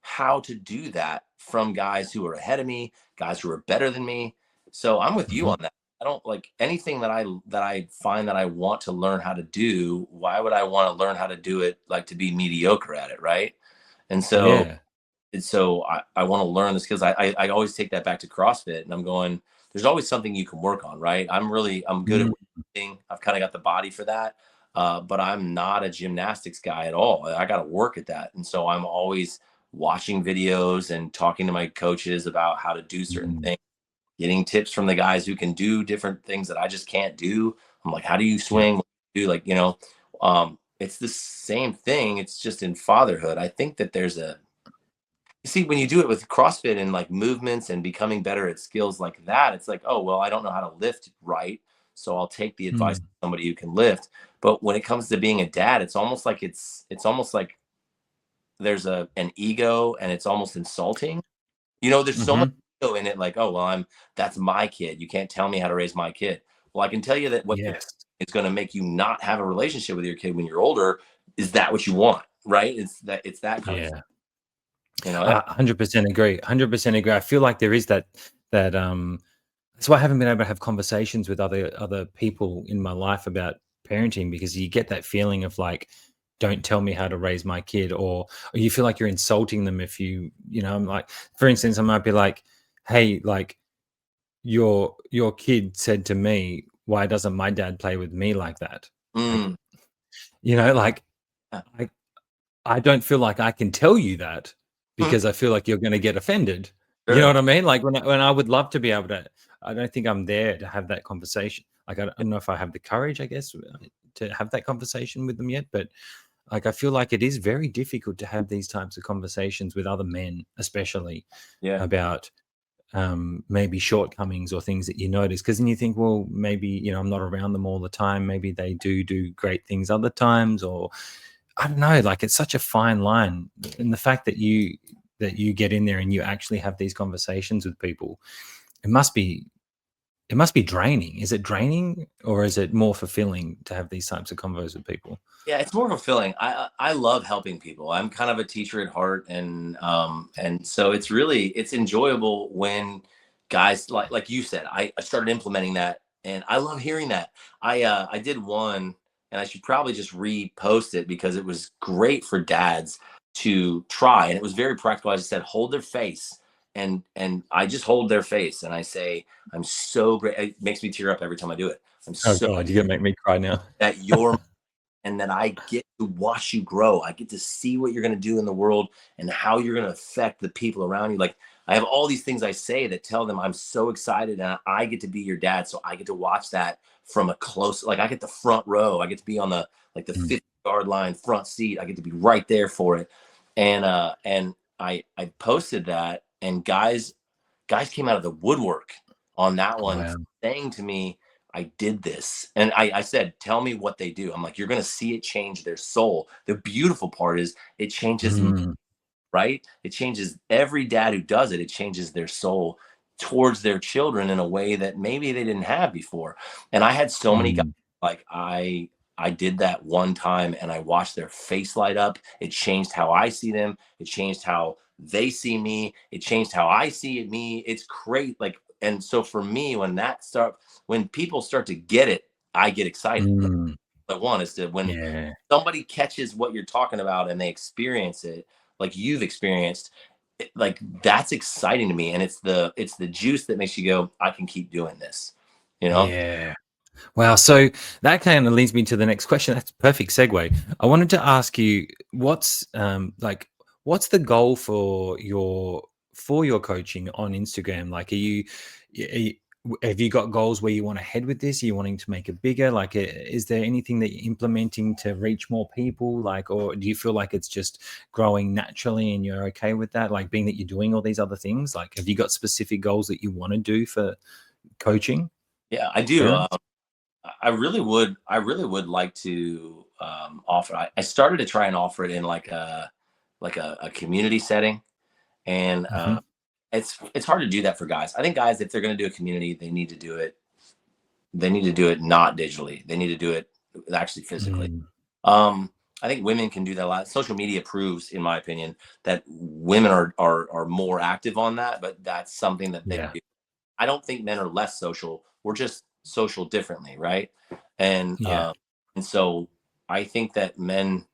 how to do that from guys who are ahead of me, guys who are better than me. So I'm with you Hmm. on that. I don't like anything that I find that I want to learn how to do. Why would I want to learn how to do it like to be mediocre at it, right? And so Yeah. I want to learn the skills. I always take that back to CrossFit, and I'm going, there's always something you can work on, right? I'm good at Mm. weightlifting. I've kind of got the body for that. But I'm not a gymnastics guy at all. I got to work at that. And so I'm always watching videos and talking to my coaches about how to do certain Mm. things, getting tips from the guys who can do different things that I just can't do. I'm like, how do you Yeah. swing? What do you do? Like, it's the same thing. It's just in fatherhood. I think that you see, when you do it with CrossFit and like movements and becoming better at skills like that, it's like, oh, well, I don't know how to lift right. So I'll take the advice of Mm. somebody who can lift. But when it comes to being a dad, it's almost like there's an ego and it's almost insulting. There's so much Hmm. ego in it, like, oh, well, that's my kid. You can't tell me how to raise my kid. Well, I can tell you that what you're Yes. it's going to make you not have a relationship with your kid when you're older. Is that what you want? Right? It's that kind of thing. Yeah. You know, 100% agree. 100% agree. I feel like there is that. That's why I haven't been able to have conversations with other people in my life about parenting, because you get that feeling of like, don't tell me how to raise my kid, or you feel like you're insulting them if I'm like, for instance, I might be like, hey, like your kid said to me, why doesn't my dad play with me like that? Like, mm, like yeah. I I don't feel like I can tell you that, Mhm. because I feel like you're going to get offended. You know Sure. what I mean? Like when I would love to be able to, I don't think I'm there to have that conversation. Like I don't know if I have the courage, I guess, to have that conversation with them yet. But like I feel like it is very difficult to have these types of conversations with other men, especially Yeah. about maybe shortcomings or things that you notice. Because then you think, well, maybe I'm not around them all the time. Maybe they do great things other times, or I don't know, like it's such a fine line. And the fact that you get in there and you actually have these conversations with people, it must be it must be draining. Is it draining, or is it more fulfilling to have these types of convos with people? Yeah, it's more fulfilling. I love helping people. I'm kind of a teacher at heart, and so it's enjoyable when guys like you said. I started implementing that, and I love hearing that. I did one, and I should probably just repost it because it was great for dads to try, and it was very practical. I just said hold their face, and I just hold their face, and I say I'm so great. It makes me tear up every time I do it. I'm Oh so god, you're gonna make me cry now. that you're and then I get to watch you grow. I get to see what you're going to do in the world and how you're going to affect the people around you. Like I have all these things I say that tell them I'm so excited and I get to be your dad. So I get to watch that from a close, like I get the front row. I get to be on the Mm. 50-yard line front seat. I get to be right there for it. And I posted that and guys came out of the woodwork on that one Wow. saying to me, I did this. And I said, tell me what they do. I'm like, you're going to see it change their soul. The beautiful part is it changes, Mm. right? It changes every dad who does it. It changes their soul towards their children in a way that maybe they didn't have before. And I had so many guys, Mm. like I did that one time and I watched their face light up. It changed how I see them. It changed how they see me. It changed how I see me. It's great. Like, and so for me, when people start to get it, I get excited. Mm. I want is to when Yeah. somebody catches what you're talking about and they experience it like you've experienced, like that's exciting to me. And it's the juice that makes you go, I can keep doing this, you know? Yeah. Wow. So that kind of leads me to the next question. That's a perfect segue. I wanted to ask you, what's the goal for your coaching on Instagram? Like, have you got goals where you want to head with this? Are you wanting to make it bigger? Like, is there anything that you're implementing to reach more people? Like, or do you feel like it's just growing naturally and you're okay with that? Like, being that you're doing all these other things, like, have you got specific goals that you want to do for coaching? Yeah, I do. Parents? I really would like to offer. I started to try and offer it in like a community setting, and Mhm. it's hard to do that for guys. I think guys, if they're going to do a community, they need to do it. They need to do it not digitally. They need to do it actually physically. Mm. Um, I think women can do that a lot. Social media proves, in my opinion, that women are more active on that, but that's something that they Yeah. do. I don't think men are less social. We're just social differently, right? And Yeah. and so I think that men.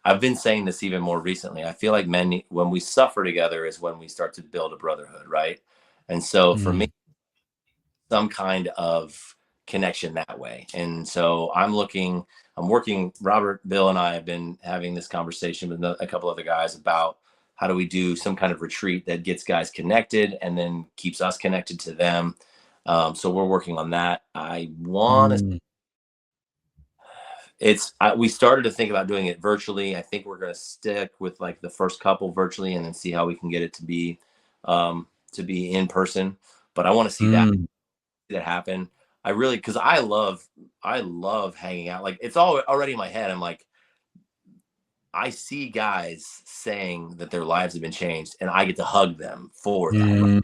I've been saying this even more recently. I feel like men, when we suffer together, is when we start to build a brotherhood, right? And so for me, Mm. some kind of connection that way. And so I'm working, Robert, Bill, and I have been having this conversation with a couple other guys about how do we do some kind of retreat that gets guys connected and then keeps us connected to them. So we're working on that. I want to, Mm. we started to think about doing it virtually. I think we're going to stick with like the first couple virtually and then see how we can get it to be in person. But I want to see Mm. that happen. I really, because I love hanging out. Like it's all already in my head. I'm like, I see guys saying that their lives have been changed, and I get to hug them for that. Right? Mm.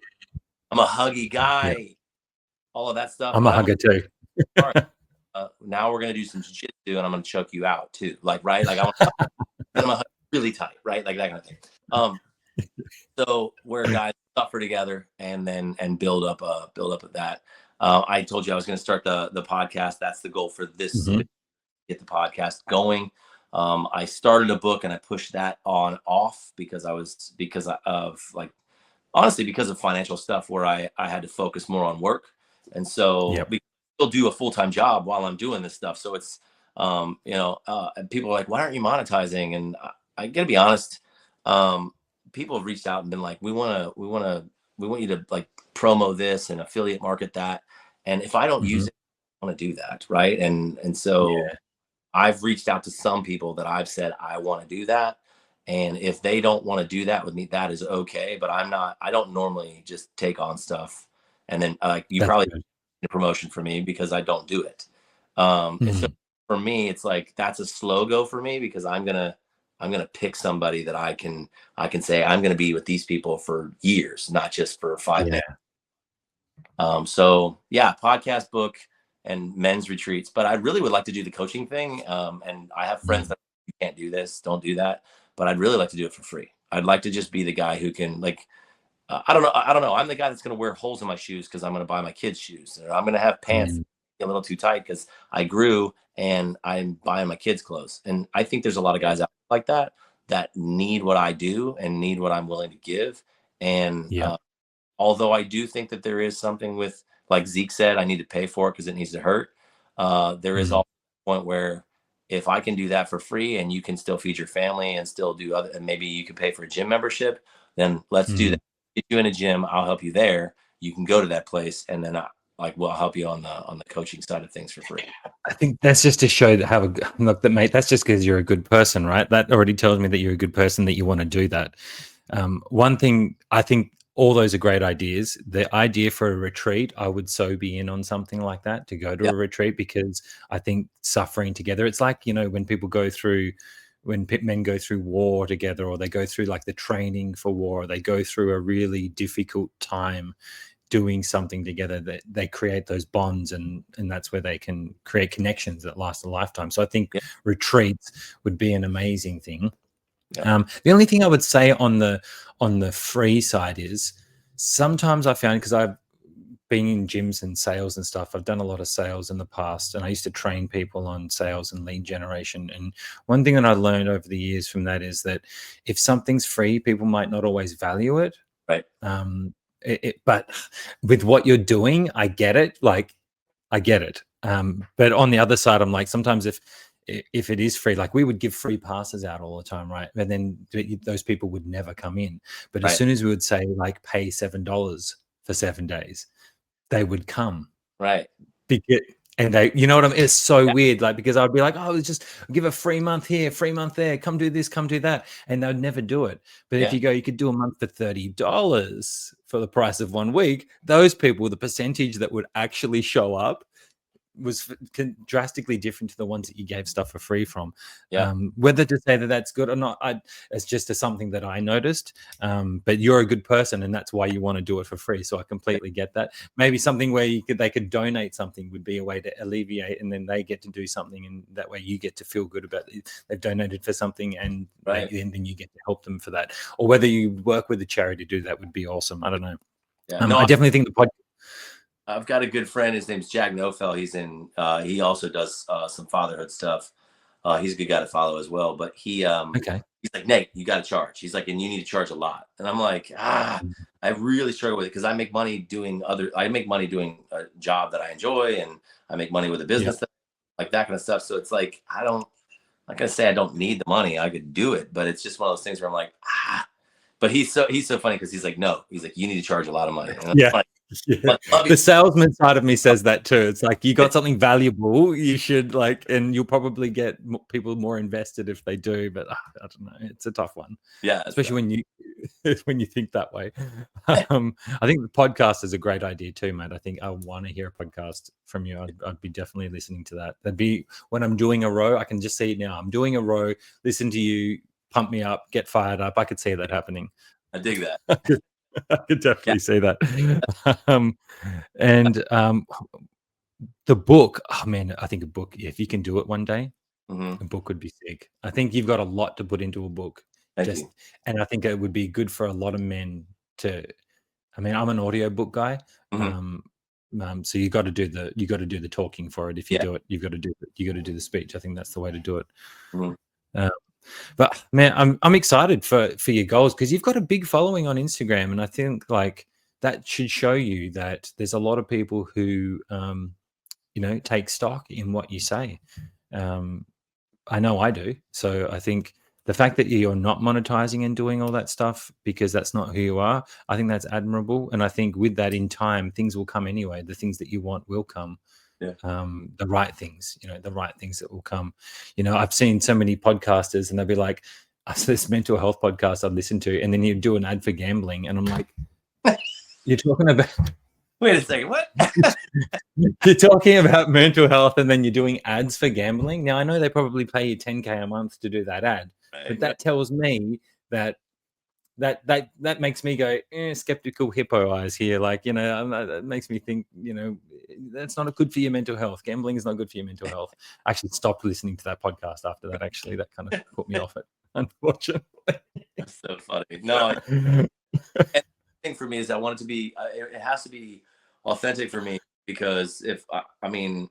I'm a huggy Yeah. guy, all of that stuff. I'm a But I'm like, hugger too. all right, now we're gonna do some jiu-jitsu, and I'm gonna choke you out too. Like, right? Like I'm gonna hug you really tight, right? Like that kind of thing. Um, so where guys suffer together and then build up of that. I told you I was going to start the podcast. That's the goal for this. Mhm. Get the podcast going. I started a book and I pushed that on off because of like honestly because of financial stuff where I had to focus more on work, and so Yep. we still do a full-time job while I'm doing this stuff. So it's and people are like, why aren't you monetizing? And I gotta be honest, people have reached out and been like, we want you to like promo this and affiliate market that, and if I don't use Mhm. it, I want to do that, right? And so Yeah. I've reached out to some people that I've said I want to do that. And if they don't want to do that with me, that is okay. But I don't normally just take on stuff. And then you That's probably good. need a promotion for me because I don't do it. And so Mhm. for me, it's like, that's a slow go for me because I'm gonna pick somebody that I can say, I'm going to be with these people for years, not just for 5 minutes. Yeah. So yeah, podcast, book, and men's retreats. But I really would like to do the coaching thing. And I have friends Mm. that you can't do this, don't do that. But I'd really like to do it for free. I'd like to just be the guy who can like I don't know. I don't know. I'm the guy that's going to wear holes in my shoes because I'm going to buy my kids shoes. Or I'm going to have pants Mm. a little too tight because I grew and I'm buying my kids clothes. And I think there's a lot of Yeah. guys out like that that need what I do and need what I'm willing to give. And Yeah. although I do think that there is something with, like Zeke said, I need to pay for it because it needs to hurt. There is Mm. also a point where if I can do that for free and you can still feed your family and still do other, and maybe you can pay for a gym membership, then let's do Mm. that. Get you in a gym, I'll help you there. You can go to that place, and then we'll help you on the coaching side of things for free. I think that's just to show that look, that mate. That's just because you're a good person, right? That already tells me that you're a good person, that you want to do that. One thing, I think all those are great ideas. The idea for a retreat, I would so be in on something like that, to go to Yeah, a retreat, because I think suffering together, it's like, when people go through, when men go through war together, or they go through like the training for war, or they go through a really difficult time doing something together, that they create those bonds, and that's where they can create connections that last a lifetime. So I think yeah, retreats would be an amazing thing. yeah, The only thing I would say on the free side is, sometimes I found, because I've been in gyms and sales and stuff, I've done a lot of sales in the past, and I used to train people on sales and lead generation. And one thing that I learned over the years from that is that if something's free, people might not always value it. right, But with what you're doing, I get it. Like, I get it. But on the other side, I'm like, sometimes if it is free, like we would give free passes out all the time, right? And then those people would never come in. But as right, soon as we would say, like, pay $7 for 7 days, they would come. right. Because, And they, you know what I mean? It's so Yeah, weird, like, because I'd be like, "Oh, just give a free month here, free month there. Come do this, come do that," and they'd never do it. But if yeah, you go, you could do a month for $30 for the price of 1 week. Those people, the percentage that would actually show up was drastically different to the ones that you gave stuff for free from. yeah. Whether to say that that's good or not, it's just something that I noticed. But you're a good person, and that's why you want to do it for free. So I completely get that. Maybe something where they could donate something would be a way to alleviate, and then they get to do something, and that way you get to feel good about it. They've donated for something, and Right. and then you get to help them for that. Or whether you work with a charity to do that would be awesome. I don't know. Yeah. No, I definitely think the podcast. I've got a good friend. His name's Jack Nofel. He's in. He also does some fatherhood stuff. He's a good guy to follow as well. But Okay. he's like, Nate, you got to charge. He's like, and you need to charge a lot. And I'm like, I really struggle with it because I make money doing a job that I enjoy, and I make money with a Yeah. business like that kind of stuff. So it's like I'm not gonna say I don't need the money. I could do it, but it's just one of those things where I'm like, But he's so funny because he's like, no, he's like, you need to charge a lot of money. And I'm Yeah. like, Yeah. The salesman side of me says that too. It's like, you got something valuable, you should and you'll probably get people more invested if they do. But I don't know, it's a tough one, yeah, especially when you when you think that way. I think the podcast is a great idea too, mate. I think I want to hear a podcast from you. I'd be definitely listening to that. That'd be when I'm doing a row. I can just see it now. I'm doing a row, listen to you, pump me up, get fired up. I could see that happening. I dig that. I could definitely see that. And the book, oh man, I think a book, if you can do it one day, Mm-hmm. a book would be sick. I think you've got a lot to put into a book. Thank you. And I think it would be good for a lot of men to. I mean, I'm an audiobook guy. Mm-hmm. So you got to do the talking for it. If you Yeah. do it, you got to do the speech. I think that's the way to do it. Mm-hmm. But man, I'm excited for your goals because you've got a big following on Instagram, and I think that should show you that there's a lot of people who take stock in what you say. I know I do. So I think the fact that you're not monetizing and doing all that stuff because that's not who you are, I think that's admirable. And I think with that, in time, things will come anyway. The things that you want will come. Yeah. The right things, the right things that will come. I've seen so many podcasters and they'll be like, this mental health podcast I've listened to, and then you do an ad for gambling. And I'm like, you're talking about, wait a second, what? you're talking about mental health and then you're doing ads for gambling. Now I know they probably pay you $10K a month to do that ad, but that tells me that makes me go skeptical hippo eyes here. That makes me think, that's not good for your mental health. Gambling is not good for your mental health. I actually stopped listening to that podcast after that. Actually, that kind of put me off it, unfortunately. That's so funny. No, and the thing for me is I want it to be, it has to be authentic for me, because if I mean,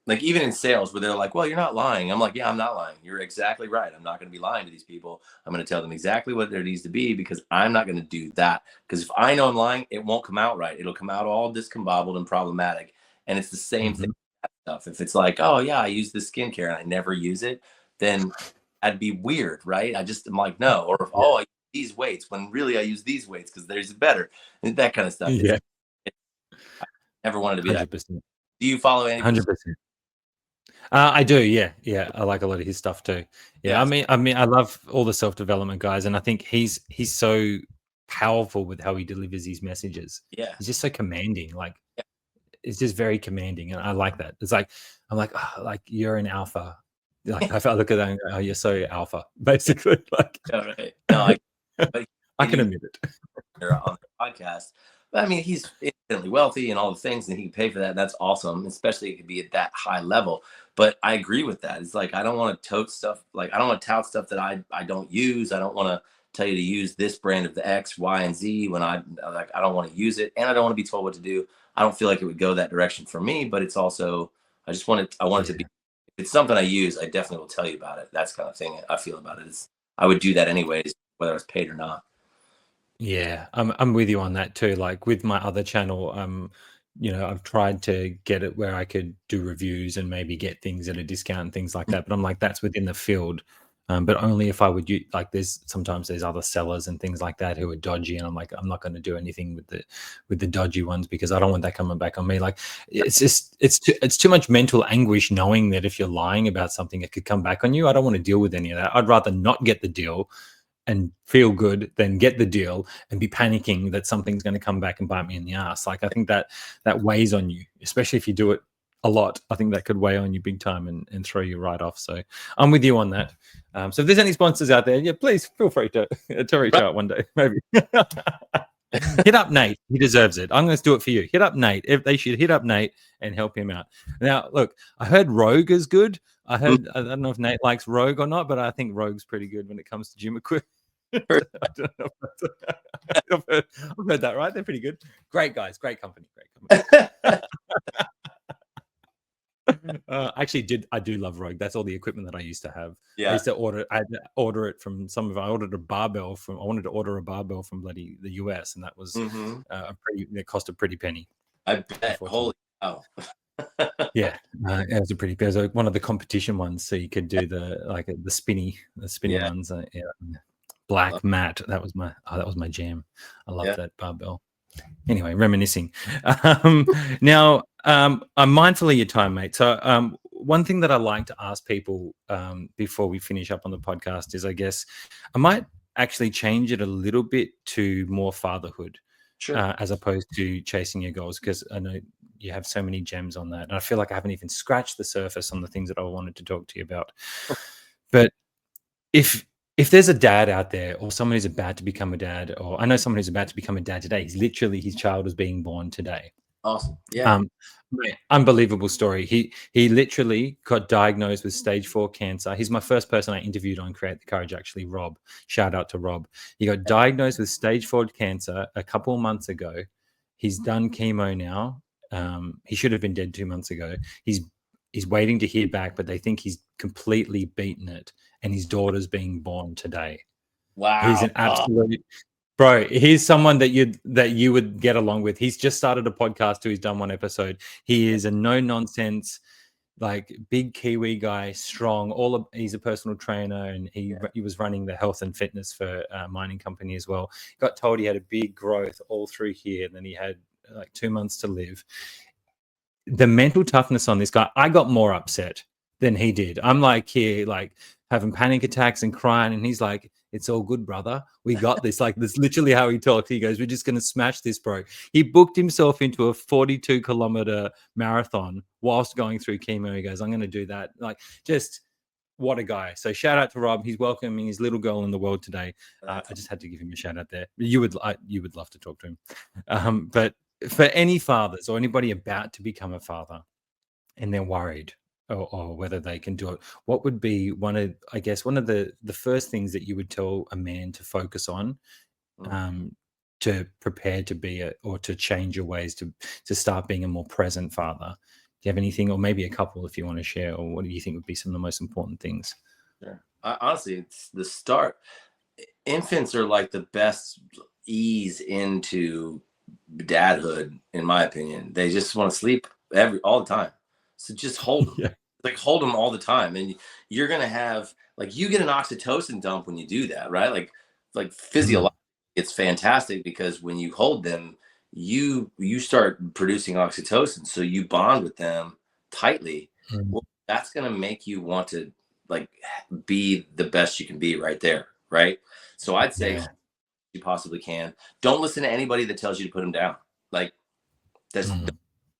like even in sales where they're like, well, you're not lying. I'm like, yeah, I'm not lying. You're exactly right. I'm not going to be lying to these people. I'm going to tell them exactly what there needs to be, because I'm not going to do that. Because if I know I'm lying, it won't come out right. It'll come out all discombobbled and problematic. And it's the same thing with that stuff. If it's like, oh yeah, I use this skincare and I never use it, then that'd be weird, right? I'm like, no. Or if, I use these weights when really I use these weights because there's better, and that kind of stuff. Yeah. I never wanted to be 100%. that. Do you follow any? 100%. I do, yeah. I like a lot of his stuff too. Yeah, I mean, I love all the self-development guys, and I think he's so powerful with how he delivers his messages. Yeah, He's just so commanding. It's just very commanding, and I like that. It's like I'm like, you're an alpha. Like if I look at that and go, oh, you're so alpha, basically. all right. No, I can admit it. On the podcast. But I mean, he's instantly wealthy and all the things, and he can pay for that. And that's awesome, especially it could be at that high level. But I agree with that. It's like I don't want to tote stuff. Like I don't want to tout stuff that I don't use. I don't want to tell you to use this brand of the X, Y, and Z when I don't want to use it, and I don't want to be told what to do. I don't feel like it would go that direction for me. But it's also I want it to be. If it's something I use, I definitely will tell you about it. That's kind of thing I feel about it. I would do that anyways, whether I was paid or not. Yeah, I'm with you on that too. Like with my other channel, I've tried to get it where I could do reviews and maybe get things at a discount and things like that. But I'm like, that's within the field. But only if I would use, like, sometimes there's other sellers and things like that who are dodgy, and I'm like, I'm not going to do anything with the dodgy ones because I don't want that coming back on me. Like, it's too much mental anguish knowing that if you're lying about something, it could come back on you. I don't want to deal with any of that. I'd rather not get the deal and feel good than get the deal and be panicking that something's going to come back and bite me in the ass. Like, I think that weighs on you, especially if you do it a lot. I think that could weigh on you big time and throw you right off. So I'm with you on that. So if there's any sponsors out there, yeah, please feel free to reach out one day, maybe. Hit up Nate. He deserves it. I'm going to do it for you. Hit up Nate. If they should hit up Nate and help him out. Now, look, I heard Rogue is good. I don't know if Nate likes Rogue or not, but I think Rogue's pretty good when it comes to gym equipment. I don't know. I've heard that, right? They're pretty good. Great guys. Great company. I do love Rogue. That's all the equipment that I used to have. Yeah. I used to order it from I ordered a barbell I wanted to order a barbell from the US, and that was it cost a pretty penny. I bet. Holy cow. Yeah, it was it was one of the competition ones, so you could do the spinny ones. Black matte. That was my jam. I love that barbell. Anyway, reminiscing. Now, I'm mindful of your time, mate. So one thing that I like to ask people before we finish up on the podcast is, I guess, I might actually change it a little bit to more fatherhood. Sure. As opposed to chasing your goals, because I know you have so many gems on that. And I feel like I haven't even scratched the surface on the things that I wanted to talk to you about. But if there's a dad out there, or someone who's about to become a dad, or I know someone who's about to become a dad today, his child is being born today. Awesome. Yeah. Unbelievable story. He literally got diagnosed with stage 4 cancer. He's my first person I interviewed on Create the Courage, actually, Rob. Shout out to Rob. He got diagnosed with stage 4 cancer a couple of months ago. He's done chemo now. He should have been dead 2 months ago. He's waiting to hear back, but they think he's completely beaten it, and his daughter's being born today. Wow. He's an absolute bro. He's someone that you would get along with. He's just started a podcast too. He's done one episode. He is a no nonsense, like, big Kiwi guy, strong. He's a personal trainer, and he was running the health and fitness for a mining company as well. Got told he had a big growth all through here, and then he had like 2 months to live. The mental toughness on this guy, I got more upset than he did. I'm like here, like having panic attacks and crying, and he's like, "It's all good, brother. We got this." Like, that's literally how he talked. He goes, "We're just going to smash this, bro." He booked himself into a 42-kilometer marathon whilst going through chemo. He goes, "I'm going to do that." Like, just what a guy. So shout out to Rob. He's welcoming his little girl in the world today. I just had to give him a shout out there. You would love to talk to him. But for any fathers or anybody about to become a father and they're worried or whether they can do it, what would be one of the first things that you would tell a man to focus on to prepare to be or to change your ways to start being a more present father? Do you have anything, or maybe a couple if you want to share, or what do you think would be some of the most important things? Sure. Honestly, it's the start. Infants are like the best ease into dadhood, in my opinion. They just want to sleep all the time. So just hold them. Yeah. Like, hold them all the time. And you're going to have, like, you get an oxytocin dump when you do that, right? Like physiologically, it's fantastic, because when you hold them, you start producing oxytocin. So you bond with them tightly. Well, that's going to make you want to, like, be the best you can be right there. Right. So I'd say you possibly can. Don't listen to anybody that tells you to put them down. Like, that's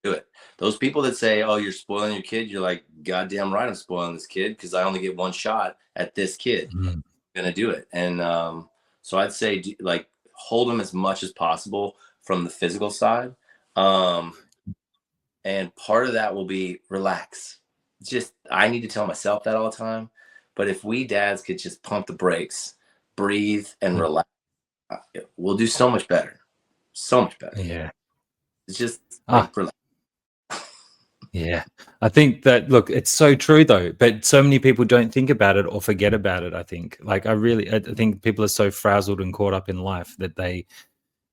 do it. Those people that say, "Oh, you're spoiling your kid," you're like, "Goddamn right, I'm spoiling this kid, because I only get one shot at this kid." I'm gonna do it. And so I'd say, like, hold them as much as possible from the physical side. And part of that will be relax. Just, I need to tell myself that all the time. But if we dads could just pump the brakes, breathe, and relax, we'll do so much better. So much better. Yeah. It's just relax. Yeah. I think that, look, it's so true though, but so many people don't think about it or forget about it. I think, like, I think people are so frazzled and caught up in life that they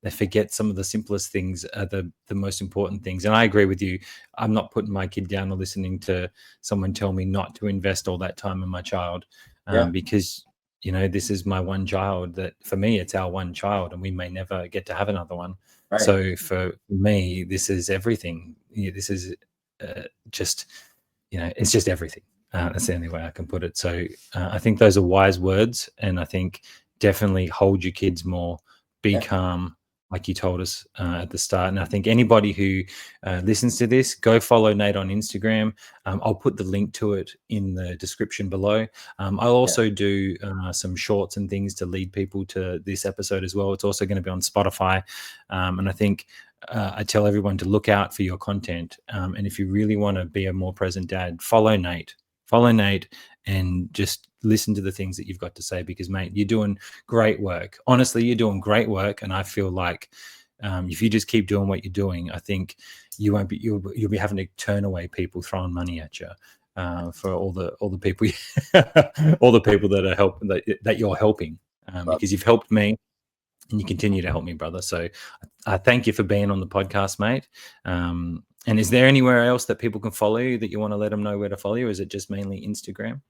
forget some of the simplest things are the most important things. And I agree with you. I'm not putting my kid down or listening to someone tell me not to invest all that time in my child. Yeah. because this is my one child. That for me, it's our one child, and we may never get to have another one. Right. So for me, this is everything. This is just, it's just everything. That's the only way I can put it. So I think those are wise words, and I think definitely hold your kids more, be calm, like you told us at the start. And I think anybody who listens to this, go follow Nate on Instagram. I'll put the link to it in the description below. I'll also do some shorts and things to lead people to this episode as well. It's also going to be on Spotify. And I think I tell everyone to look out for your content. And if you really want to be a more present dad, follow Nate, and just listen to the things that you've got to say, because, mate, you're doing great work. Honestly, you're doing great work. And I feel like if you just keep doing what you're doing, I think you'll be having to turn away people throwing money at you for all the people, all the people that are helping, that you're helping, because you've helped me. And you continue to help me, brother. So I thank you for being on the podcast, mate. And is there anywhere else that people can follow you, that you want to let them know where to follow you? Or is it just mainly Instagram?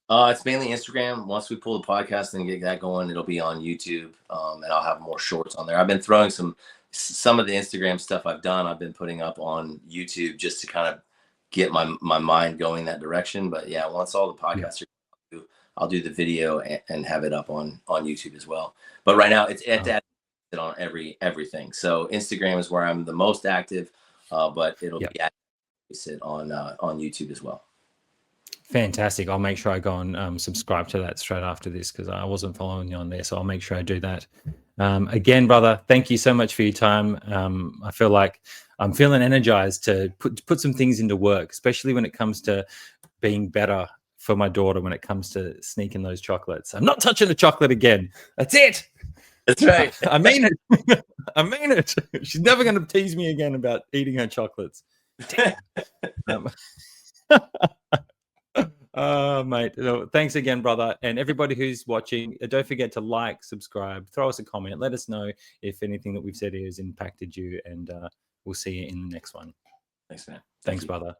It's mainly Instagram. Once we pull the podcast and get that going, it'll be on YouTube, and I'll have more shorts on there. I've been throwing some of the Instagram stuff I've done, I've been putting up on YouTube just to kind of get my mind going that direction. But yeah, once all the podcasts are, I'll do the video and have it up on YouTube as well. But right now it's on everything. So Instagram is where I'm the most active, but it'll be active on YouTube as well. Fantastic. I'll make sure I go and subscribe to that straight after this, because I wasn't following you on there. So I'll make sure I do that. Again, brother, thank you so much for your time. I feel like I'm feeling energized to put some things into work, especially when it comes to being better for my daughter, when it comes to sneaking those chocolates. I'm not touching the chocolate again. That's it. That's right. I mean it. I mean it. She's never going to tease me again about eating her chocolates. Mate, thanks again, brother. And everybody who's watching, don't forget to like, subscribe, throw us a comment. Let us know if anything that we've said here has impacted you, and we'll see you in the next one. Thanks, man. Thanks, brother.